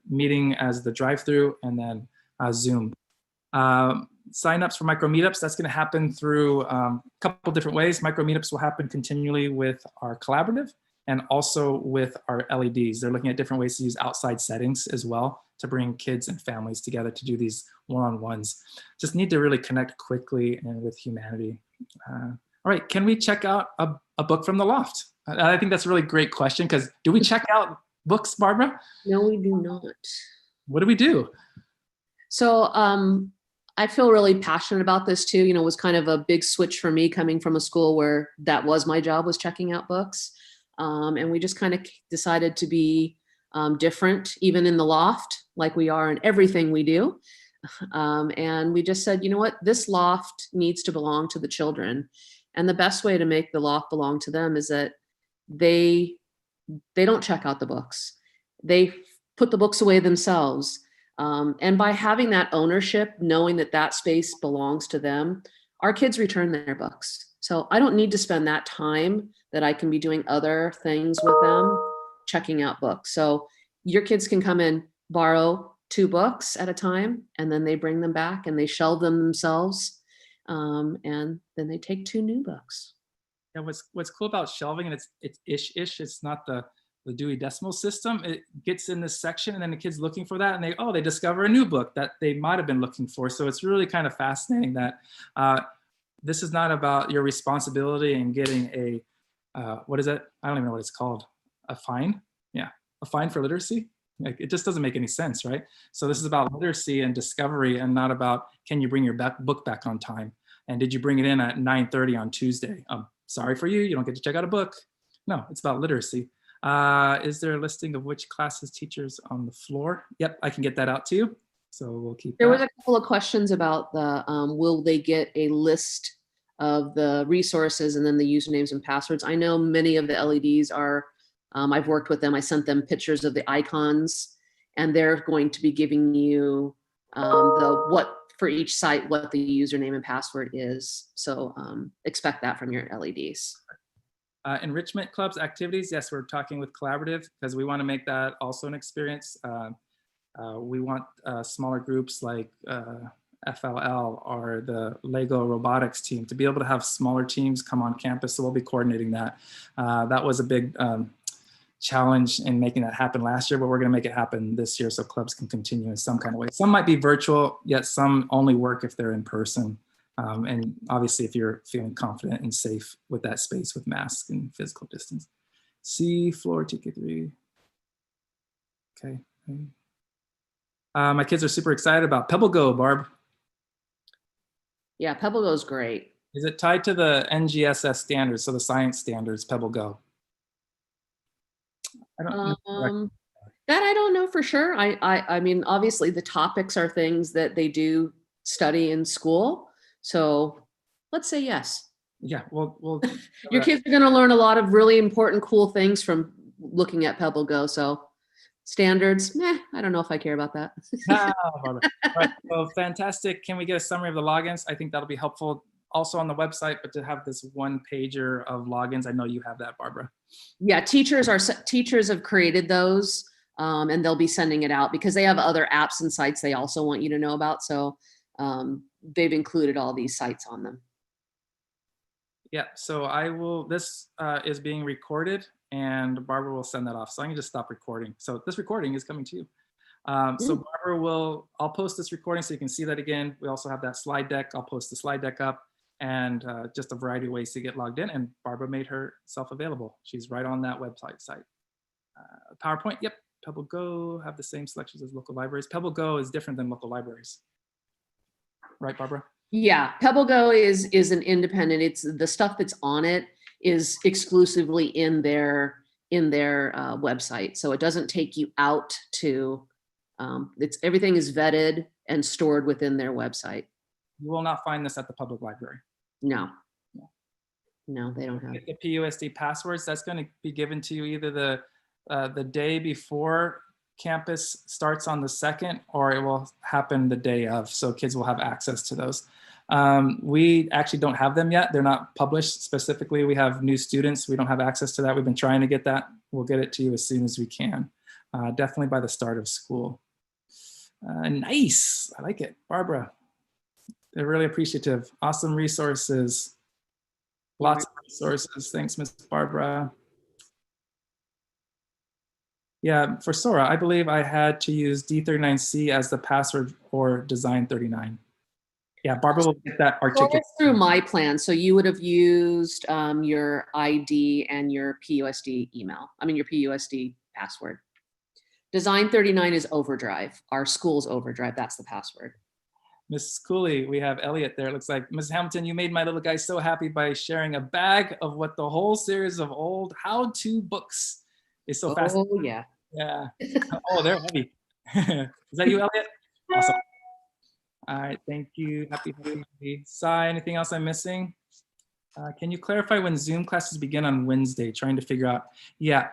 meeting as the drive-through, and then Zoom. Sign-ups for micro meetups, that's going to happen through a couple different ways. Micro meetups will happen continually with our collaborative and also with our LEDs. They're looking at different ways to use outside settings as well to bring kids and families together to do these one-on-ones. Just need to really connect quickly and with humanity. All right, can we check out a book from the loft? I think that's a really great question, because do we check out books, Barbara? No, we do not. What do we do? So I feel really passionate about this too. You know, it was kind of a big switch for me coming from a school where that was my job, was checking out books. And we just kind of decided to be different, even in the loft, like we are in everything we do. And we just said, you know what, this loft needs to belong to the children. And the best way to make the loft belong to them is that they don't check out the books. They put the books away themselves. And by having that ownership, knowing that that space belongs to them, our kids return their books. So I don't need to spend that time that I can be doing other things with them, checking out books. So your kids can come and borrow 2 books at a time, and then they bring them back and they shelve them themselves. And then they take 2 new books. Yeah, what's cool about shelving, and it's ish. It's not the Dewey Decimal System. It gets in this section, and then the kid's looking for that, and they discover a new book that they might have been looking for. So it's really kind of fascinating that this is not about your responsibility and getting a what is it? I don't even know what it's called. A fine? Yeah, a fine for literacy. Like, it just doesn't make any sense, right? So this is about literacy and discovery, and not about, can you bring your book back on time? And did you bring it in at 9:30 on Tuesday? Sorry for you, you don't get to check out a book. No, it's about literacy. Is there a listing of which classes teachers on the floor? Yep, I can get that out to you. So we'll keep There that. was a couple of questions about the, will they get a list of the resources and then the usernames and passwords? I know many of the LEDs are, I've worked with them. I sent them pictures of the icons, and they're going to be giving you what for each site, what the username and password is. So expect that from your LEDs. Enrichment clubs activities. Yes, we're talking with Collaborative because we want to make that also an experience. We want smaller groups like FLL or the Lego robotics team to be able to have smaller teams come on campus. So we'll be coordinating that. That was a big challenge in making that happen last year, but we're going to make it happen this year so clubs can continue in some kind of way. Some might be virtual, yet some only work if they're in person. And obviously if you're feeling confident and safe with that space with masks and physical distance. C floor TK3. Okay. My kids are super excited about Pebble Go, Barb. Yeah, Pebble Go is great. Is it tied to the NGSS standards, so the science standards, Pebble Go? I don't know. That I don't know for sure. I mean, obviously the topics are things that they do study in school. So let's say yes. Yeah, well Your kids are going to learn a lot of really important, cool things from looking at Pebble Go. So standards, I don't know if I care about that. All right, well, fantastic. Can we get a summary of the logins? I think that'll be helpful also on the website, but to have this one pager of logins. I know you have that, Barbara. Yeah, teachers have created those, and they'll be sending it out because they have other apps and sites they also want you to know about. So they've included all these sites on them. Yeah, so this is being recorded and Barbara will send that off. So I can just stop recording. So this recording is coming to you. So Barbara I'll post this recording so you can see that again. We also have that slide deck. I'll post the slide deck up and just a variety of ways to get logged in. And Barbara made herself available. She's right on that website site. PowerPoint, yep. Pebble Go have the same selections as local libraries. Pebble Go is different than local libraries. Right, Barbara? Yeah, Pebble Go is an independent. It's the stuff that's on it is exclusively in their website. So it doesn't take you out to, everything is vetted and stored within their website. You will not find this at the public library. No, they don't have. The PUSD passwords, that's going to be given to you either the day before campus starts on the 2nd, or it will happen the day of. So kids will have access to those. We actually don't have them yet. They're not published specifically. We have new students. We don't have access to that. We've been trying to get that. We'll get it to you as soon as we can. Definitely by the start of school. Nice. I like it. Barbara, they're really appreciative. Awesome resources. Lots of resources. Thanks, Ms. Barbara. Yeah, for Sora, I believe I had to use D39C as the password for Design39. Yeah, Barbara will get that articulated. Through my plan. So you would have used your ID and your PUSD email. I mean, your PUSD password. Design39 is Overdrive. Our school's Overdrive. That's the password. Miss Cooley, we have Elliot there. It looks like Ms. Hamilton, you made my little guy so happy by sharing a bag of what the whole series of old how-to books is so fascinating. Oh, yeah. Yeah. Oh, they're heavy. Is that you, Elliot? Awesome. All right, thank you. Happy, happy, happy. Sai, anything else I'm missing? Can you clarify when Zoom classes begin on Wednesday? Trying to figure out. Yeah,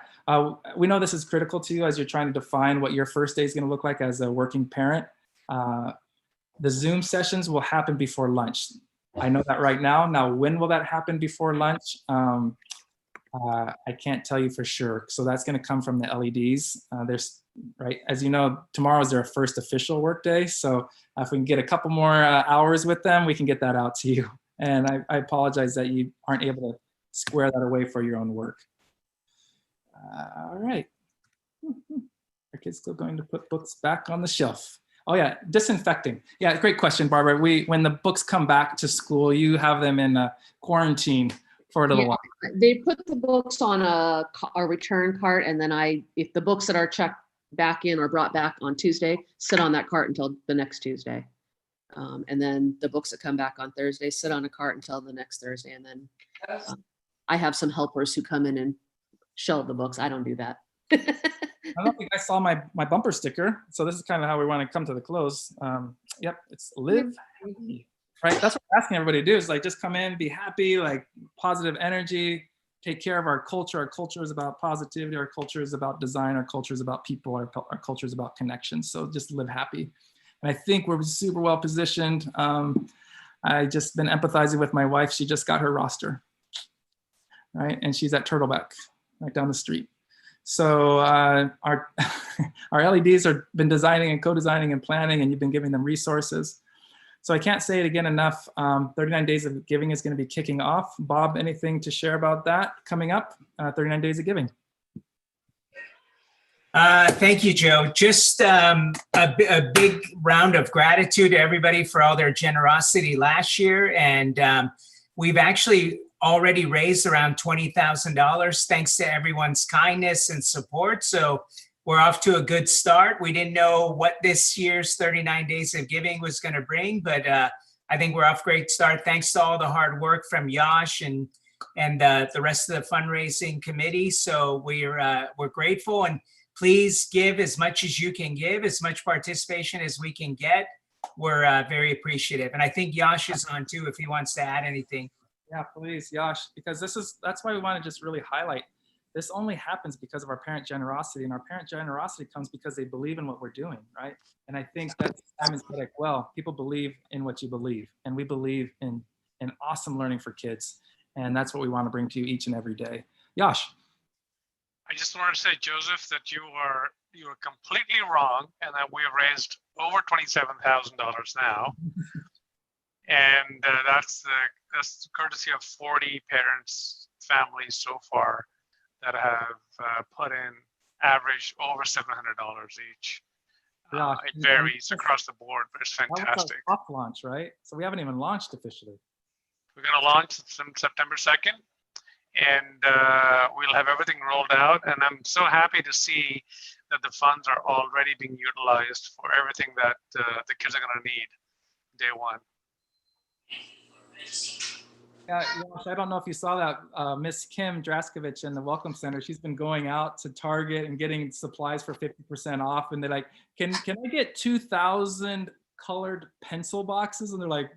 we know this is critical to you as you're trying to define what your first day is going to look like as a working parent. The Zoom sessions will happen before lunch. I know that right now. Now, when will that happen before lunch? I can't tell you for sure. So that's going to come from the LEDs. There's right, as you know, tomorrow is their first official work day. So if we can get a couple more hours with them, we can get that out to you. And I apologize that you aren't able to square that away for your own work. All right. Are kids still going to put books back on the shelf? Oh yeah, disinfecting. Yeah, great question, Barbara. When the books come back to school, you have them in quarantine for a little while. They put the books on a return cart, and then if the books that are checked back in or brought back on Tuesday, sit on that cart until the next Tuesday. And then the books that come back on Thursday sit on a cart until the next Thursday. And then I have some helpers who come in and shelve the books. I don't do that. I don't know if you guys saw my bumper sticker. So this is kind of how we want to come to the close. Yep, it's live happy, right? That's what we're asking everybody to do is like just come in, be happy, like positive energy, take care of our culture. Our culture is about positivity. Our culture is about design. Our culture is about people. Our culture is about connections. So just live happy. And I think we're super well positioned. I just been empathizing with my wife. She just got her roster, right? And she's at Turtleback, right down the street. So our LEDs have been designing and co-designing and planning, and you've been giving them resources. So I can't say it again enough. 39 Days of Giving is going to be kicking off. Bob, anything to share about that coming up? 39 Days of Giving. Thank you, Joe. Just a big round of gratitude to everybody for all their generosity last year. And we've actually already raised around $20,000 thanks to everyone's kindness and support. So we're off to a good start. We didn't know what this year's 39 Days of Giving was going to bring, but I think we're off to a great start. Thanks to all the hard work from Yash and the rest of the fundraising committee. So we're grateful, and please give as much as you can give, as much participation as we can get. We're very appreciative. And I think Yash is on too, if he wants to add anything. Yeah, please, Yash, because that's why we want to just really highlight. This only happens because of our parent generosity, and our parent generosity comes because they believe in what we're doing, right? And I think that's Simon's like, well, people believe in what you believe, and we believe in awesome learning for kids, and that's what we want to bring to you each and every day. Yash. I just want to say, Joseph, that you are completely wrong, and that we have raised over $27,000 now, and that's the courtesy of 40 parents, families so far that have put in average over $700 each. Yeah, it varies across the board, but it's fantastic. That was our soft launch, right? So we haven't even launched officially. We're going to launch September 2nd. And we'll have everything rolled out. And I'm so happy to see that the funds are already being utilized for everything that the kids are going to need day one. Yeah, I don't know if you saw that. Miss Kim Draskovich in the Welcome Center, she's been going out to Target and getting supplies for 50% off. And they're like, can I get 2,000 colored pencil boxes? And they're like,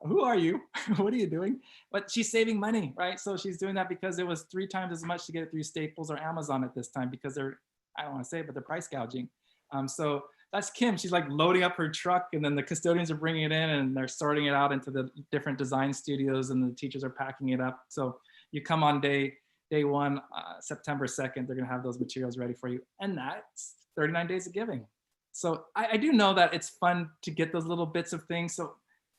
who are you? What are you doing? But she's saving money, right? So she's doing that because it was 3 times as much to get it through Staples or Amazon at this time because they're, I don't want to say it, but they're price gouging. So that's Kim. She's like loading up her truck, and then the custodians are bringing it in and they're sorting it out into the different design studios, and the teachers are packing it up. So you come on day one, September 2nd, they're going to have those materials ready for you. And that's 39 Days of Giving. So I do know that it's fun to get those little bits of things. So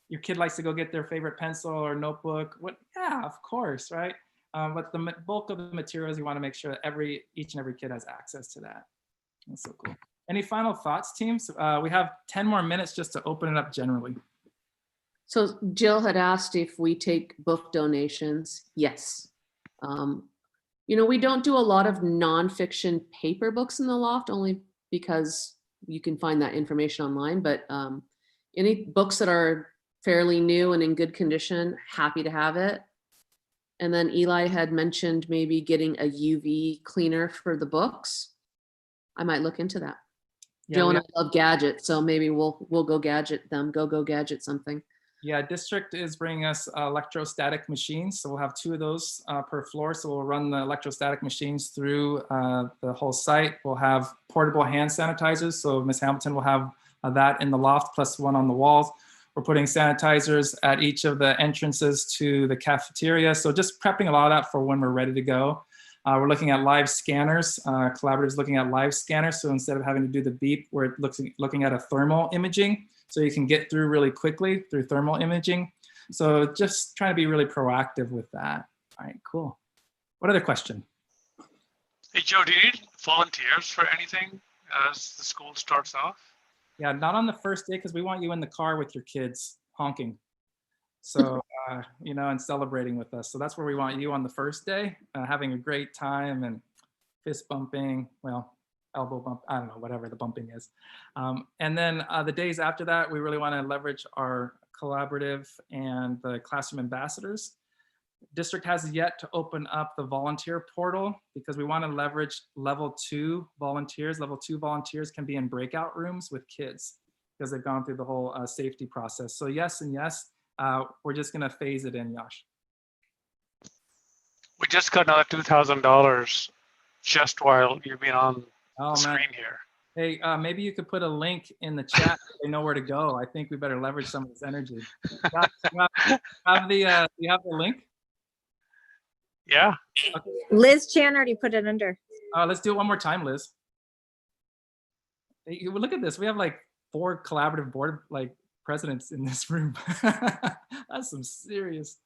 your kid likes to go get their favorite pencil or notebook. Yeah, of course, right? But the bulk of the materials, you want to make sure that each and every kid has access to that. That's so cool. Any final thoughts, teams? We have 10 more minutes just to open it up generally. So Jill had asked if we take book donations. Yes. We don't do a lot of nonfiction paper books in the loft, only because you can find that information online, but any books that are fairly new and in good condition, happy to have it. And then Eli had mentioned maybe getting a UV cleaner for the books. I might look into that. Yeah, Joe and I love gadgets, so maybe we'll go gadget them, go gadget something. Yeah, district is bringing us electrostatic machines. So we'll have 2 of those per floor. So we'll run the electrostatic machines through the whole site. We'll have portable hand sanitizers. So Ms. Hamilton will have that in the loft plus 1 on the walls. We're putting sanitizers at each of the entrances to the cafeteria. So just prepping a lot of that for when we're ready to go. We're looking at live scanners. Collaboratives looking at live scanners. So instead of having to do the beep, we're looking at a thermal imaging. So you can get through really quickly through thermal imaging. So just trying to be really proactive with that. All right, cool. What other question? Hey, Joe, do you need volunteers for anything as the school starts off? Yeah, not on the first day because we want you in the car with your kids honking. So, you know, and celebrating with us. So that's where we want you on the first day, having a great time and fist bumping, well, elbow bump, I don't know, whatever the bumping is. And then the days after that, we really want to leverage our collaborative and the classroom ambassadors. District has yet to open up the volunteer portal because we want to leverage level 2 volunteers. Level 2 volunteers can be in breakout rooms with kids because they've gone through the whole safety process. So yes and yes, we're just going to phase it in, Yash. We just got another $2,000 just while you've been on the screen here. Hey, maybe you could put a link in the chat so they know where to go. I think we better leverage some of this energy. You have the link? Yeah. Okay. Liz Chan already put it under. Let's do it one more time, Liz. Hey, look at this. We have like 4 collaborative board presidents in this room. That's some serious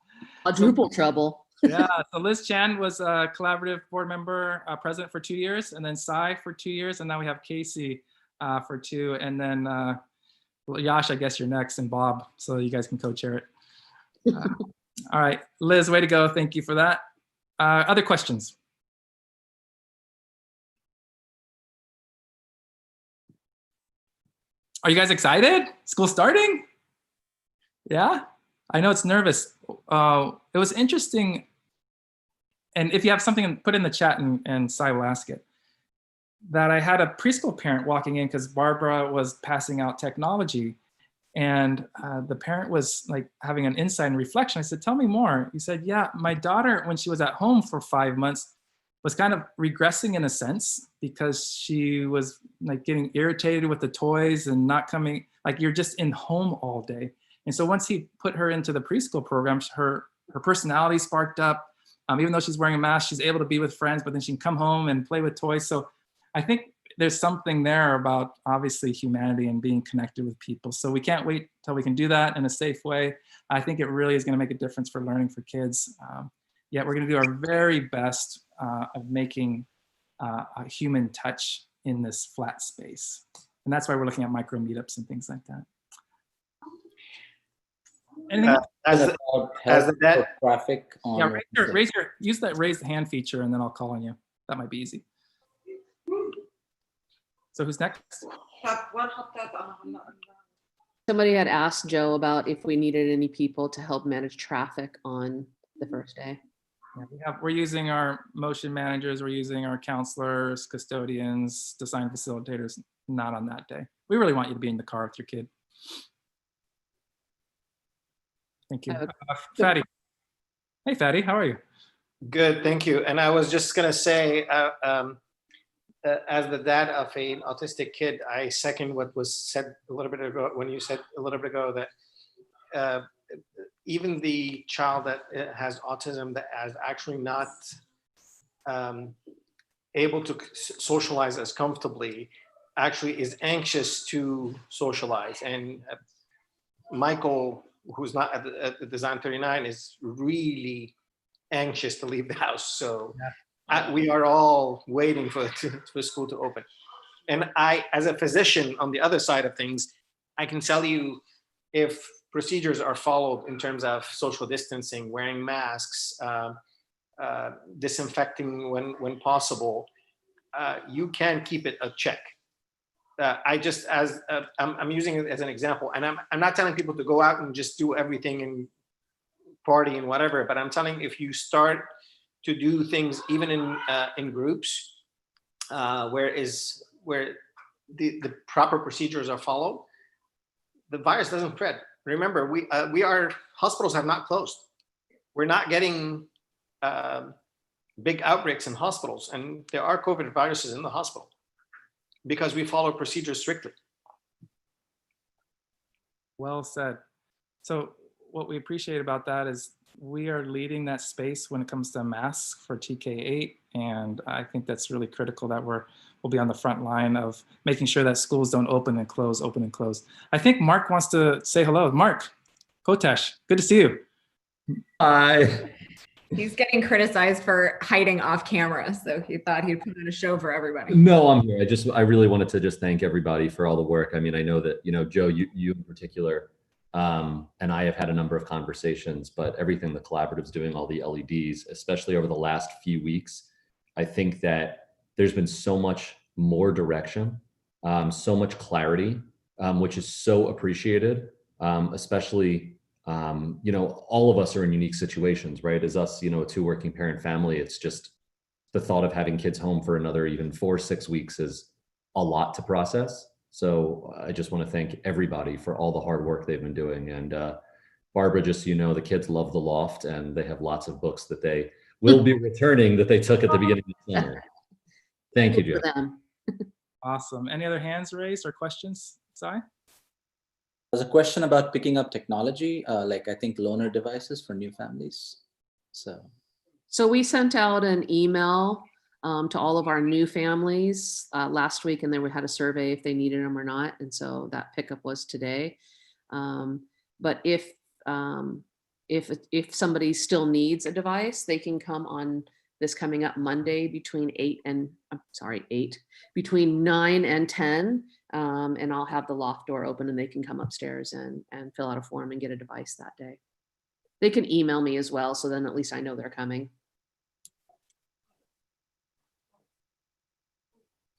Quadruple trouble. Yeah, so Liz Chan was a collaborative board member, president for 2 years, and then Sai for 2 years, and now we have Casey for 2, and then well, Yash, I guess you're next, and Bob, so you guys can co-chair it. All right, Liz, way to go. Thank you for that. Other questions? Are you guys excited? School starting? Yeah, I know it's nervous. It was interesting. And if you have something, put in the chat and Sai will ask it. That I had a preschool parent walking in because Barbara was passing out technology. And the parent was like having an insight and reflection. I said, tell me more. He said, yeah, my daughter, when she was at home for 5 months, was kind of regressing in a sense because she was like getting irritated with the toys and not coming, like you're just in home all day. And so once he put her into the preschool program, her personality sparked up. Even though she's wearing a mask, she's able to be with friends, but then she can come home and play with toys. So I think there's something there about obviously humanity and being connected with people. So we can't wait till we can do that in a safe way. I think it really is going to make a difference for learning for kids. Yet we're going to do our very best of making a human touch in this flat space. And that's why we're looking at micro meetups and things like that. Anything traffic on yeah, use that raise hand feature and then I'll call on you. That might be easy. So who's next? Somebody had asked Joe about if we needed any people to help manage traffic on the first day. Yeah, we're using our motion managers, we're using our counselors, custodians, design facilitators, not on that day. We really want you to be in the car with your kid. Thank you. Fatty. Hey, Fatty, how are you? Good, thank you. And I was just gonna say, as the dad of an autistic kid, I second what was said a little bit ago, when you said a little bit ago that even the child that has autism that is actually not able to socialize as comfortably, actually is anxious to socialize. And Michael, who's not at the Design39, is really anxious to leave the house. So we are all waiting for school to open. And I, as a physician on the other side of things, I can tell you if procedures are followed in terms of social distancing, wearing masks, disinfecting when possible, you can keep it a check. I just, I'm using it as an example, and I'm not telling people to go out and just do everything and party and whatever, but I'm telling, if you start to do things even in groups, where the proper procedures are followed, the virus doesn't spread. Remember, hospitals have not closed. We're not getting big outbreaks in hospitals, and there are COVID viruses in the hospital because we follow procedures strictly. Well said. So what we appreciate about that is we are leading that space when it comes to masks for TK8. And I think that's really critical that we'll be on the front line of making sure that schools don't open and close, open and close. I think Mark wants to say hello. Mark Kotesh, good to see you. Hi. He's getting criticized for hiding off camera, so he thought he'd put on a show for everybody. No, I'm here. I really wanted to just thank everybody for all the work. I mean, I know that, Joe, you in particular, and I have had a number of conversations, but everything the collaborative's doing, all the LEDs, especially over the last few weeks, I think that there's been so much more direction, so much clarity, which is so appreciated, especially all of us are in unique situations, right? As us, a two working parent family, it's just the thought of having kids home for another even 4-6 weeks is a lot to process. So I just want to thank everybody for all the hard work they've been doing. And Barbara, just so you know, the kids love the loft and they have lots of books that they will be returning that they took at the beginning of the summer. Thank you, Joe. Awesome. Any other hands raised or questions, Sai? There's a question about picking up technology, like I think loaner devices for new families. So we sent out an email to all of our new families last week, and then we had a survey if they needed them or not. And so that pickup was today. But if somebody still needs a device, they can come on this coming up Monday between 9 and 10. And I'll have the loft door open and they can come upstairs and fill out a form and get a device that day. They can email me as well, so then at least I know they're coming.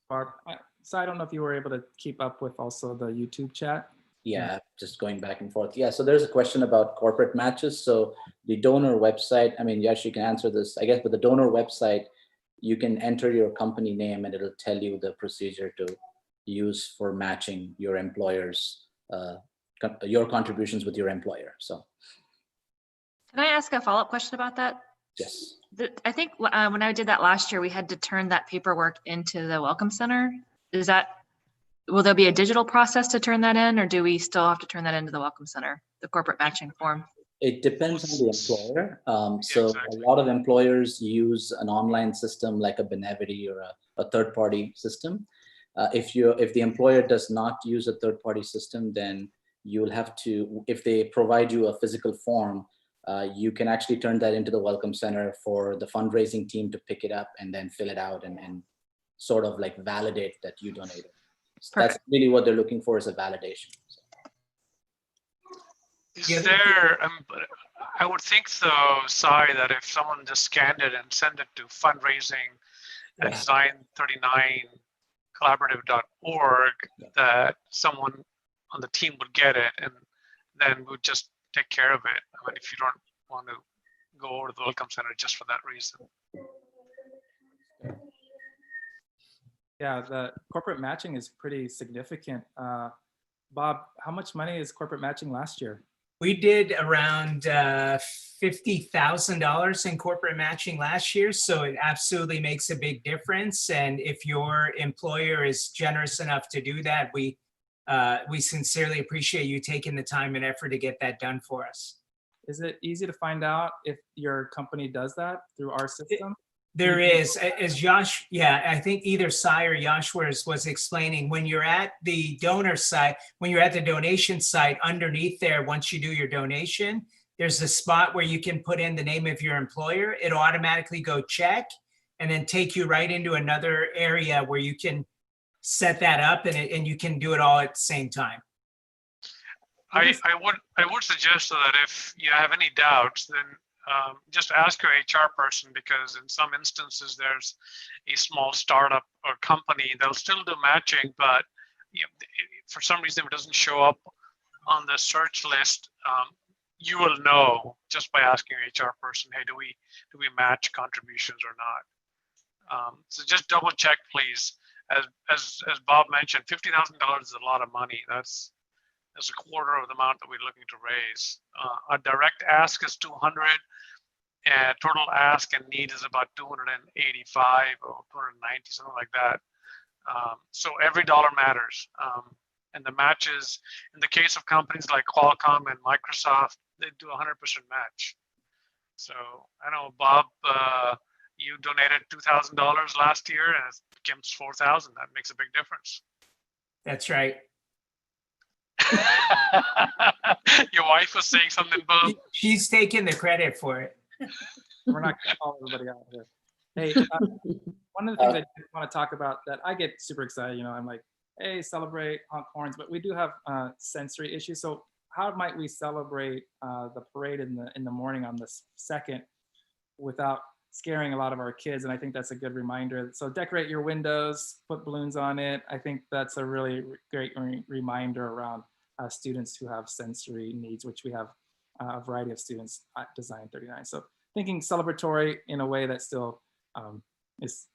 Barb, so I don't know if you were able to keep up with also the YouTube chat. Yeah, just going back and forth. Yeah, so there's a question about corporate matches. So the donor website, I mean, yes, you can answer this, I guess, but the donor website, you can enter your company name and it'll tell you the procedure to use for matching your employer's, your contributions with your employer. So. Can I ask a follow-up question about that? Yes. I think when I did that last year, we had to turn that paperwork into the Welcome Center. Will there be a digital process to turn that in, or do we still have to turn that into the Welcome Center, the corporate matching form? It depends on the employer. A lot of employers use an online system like a Benevity or a third-party system. If the employer does not use a third-party system, then you'll have to, if they provide you a physical form, you can actually turn that into the Welcome Center for the fundraising team to pick it up and then fill it out and sort of like validate that you donated. So that's really what they're looking for, is a validation. Is there, I would think though, Sai, that if someone just scanned it and sent it to fundraising at design39collaborative.org, that someone on the team would get it and then would just take care of it. I mean, if you don't want to go over to the Welcome Center just for that reason. Yeah, the corporate matching is pretty significant. Bob, how much money is corporate matching last year? We did around $50,000 in corporate matching last year, so it absolutely makes a big difference. And if your employer is generous enough to do that, we sincerely appreciate you taking the time and effort to get that done for us. Is it easy to find out if your company does that through our system? There is, as Josh, I think either Sai or Josh was explaining, when you're at the donor site, when you're at the donation site, underneath there, once you do your donation, there's a spot where you can put in the name of your employer. It'll automatically go check and then take you right into another area where you can set that up and you can do it all at the same time. I would suggest that if you have any doubts, then just ask your HR person, because in some instances there's a small startup or company, they'll still do matching, but for some reason it doesn't show up on the search list, you will know just by asking your HR person, hey, do we match contributions or not? So just double check, please. As Bob mentioned, $50,000 is a lot of money. That's a quarter of the amount that we're looking to raise. Our direct ask is 200, and total ask and need is about 285 or 290, something like that. So every dollar matters. And the matches, in the case of companies like Qualcomm and Microsoft, they do 100% match. So I know, Bob, you donated $2,000 last year and it becomes 4,000. That makes a big difference. That's right. Your wife was saying something, Bob. She's taking the credit for it. We're not going to call everybody out here. Hey, one of the things I want to talk about that I get super excited, I'm like, hey, celebrate honk horns, but we do have sensory issues. So how might we celebrate the parade in the morning on the 2nd without scaring a lot of our kids? And I think that's a good reminder. So decorate your windows, put balloons on it. I think that's a really great reminder around students who have sensory needs, which we have a variety of students at Design39. So thinking celebratory in a way that still is,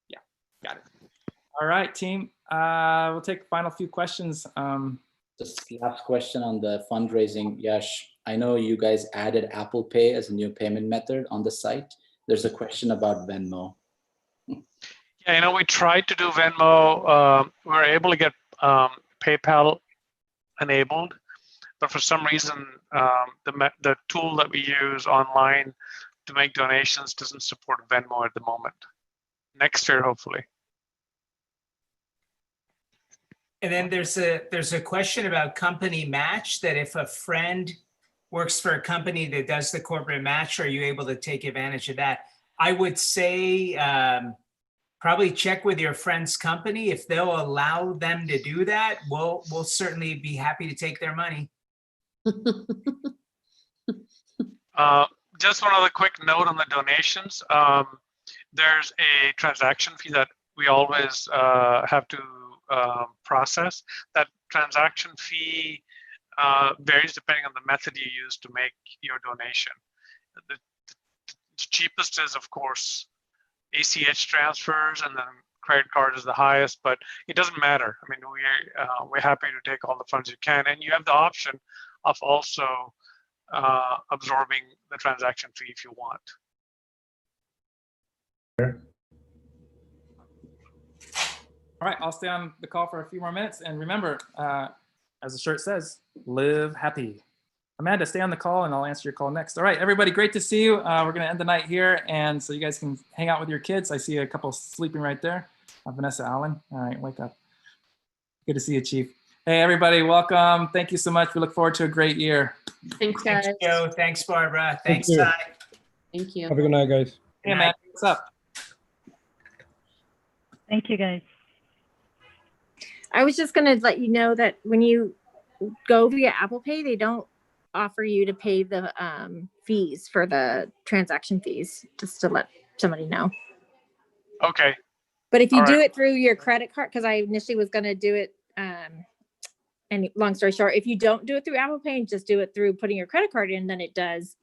yeah, got it. All right, team, we'll take final few questions. Just last question on the fundraising. Yash, I know you guys added Apple Pay as a new payment method on the site. There's a question about Venmo. Yeah, we tried to do Venmo. We were able to get PayPal enabled, but for some reason, the tool that we use online to make donations doesn't support Venmo at the moment. Next year, hopefully. And then there's a question about company match, that if a friend works for a company that does the corporate match, are you able to take advantage of that? I would say probably check with your friend's company. If they'll allow them to do that, we'll certainly be happy to take their money. Just one other quick note on the donations. There's a transaction fee that we always have to process. That transaction fee varies depending on the method you use to make your donation. The cheapest is, of course, ACH transfers, and then credit card is the highest, but it doesn't matter. I mean, we're happy to take all the funds you can, and you have the option of also absorbing the transaction fee if you want. All right, I'll stay on the call for a few more minutes. And remember, as the shirt says, live happy. Amanda, stay on the call and I'll answer your call next. All right, everybody, great to see you. We're going to end the night here. And so you guys can hang out with your kids. I see a couple sleeping right there. Vanessa Allen. All right, wake up. Good to see you, Chief. Hey, everybody, welcome. Thank you so much. We look forward to a great year. Thanks, guys. Thanks, Joe. Thanks, Barbara. Thank Thanks, you. Ty. Thank you. Have a good night, guys. Hey, man, what's up? Thank you, guys. I was just going to let you know that when you go via Apple Pay, they don't offer you to pay the fees for the transaction fees, just to let somebody know. Okay. But if you All do right. it through your credit card, because I initially was going to do it, and long story short, if you don't do it through Apple Pay and just do it through putting your credit card in, then it does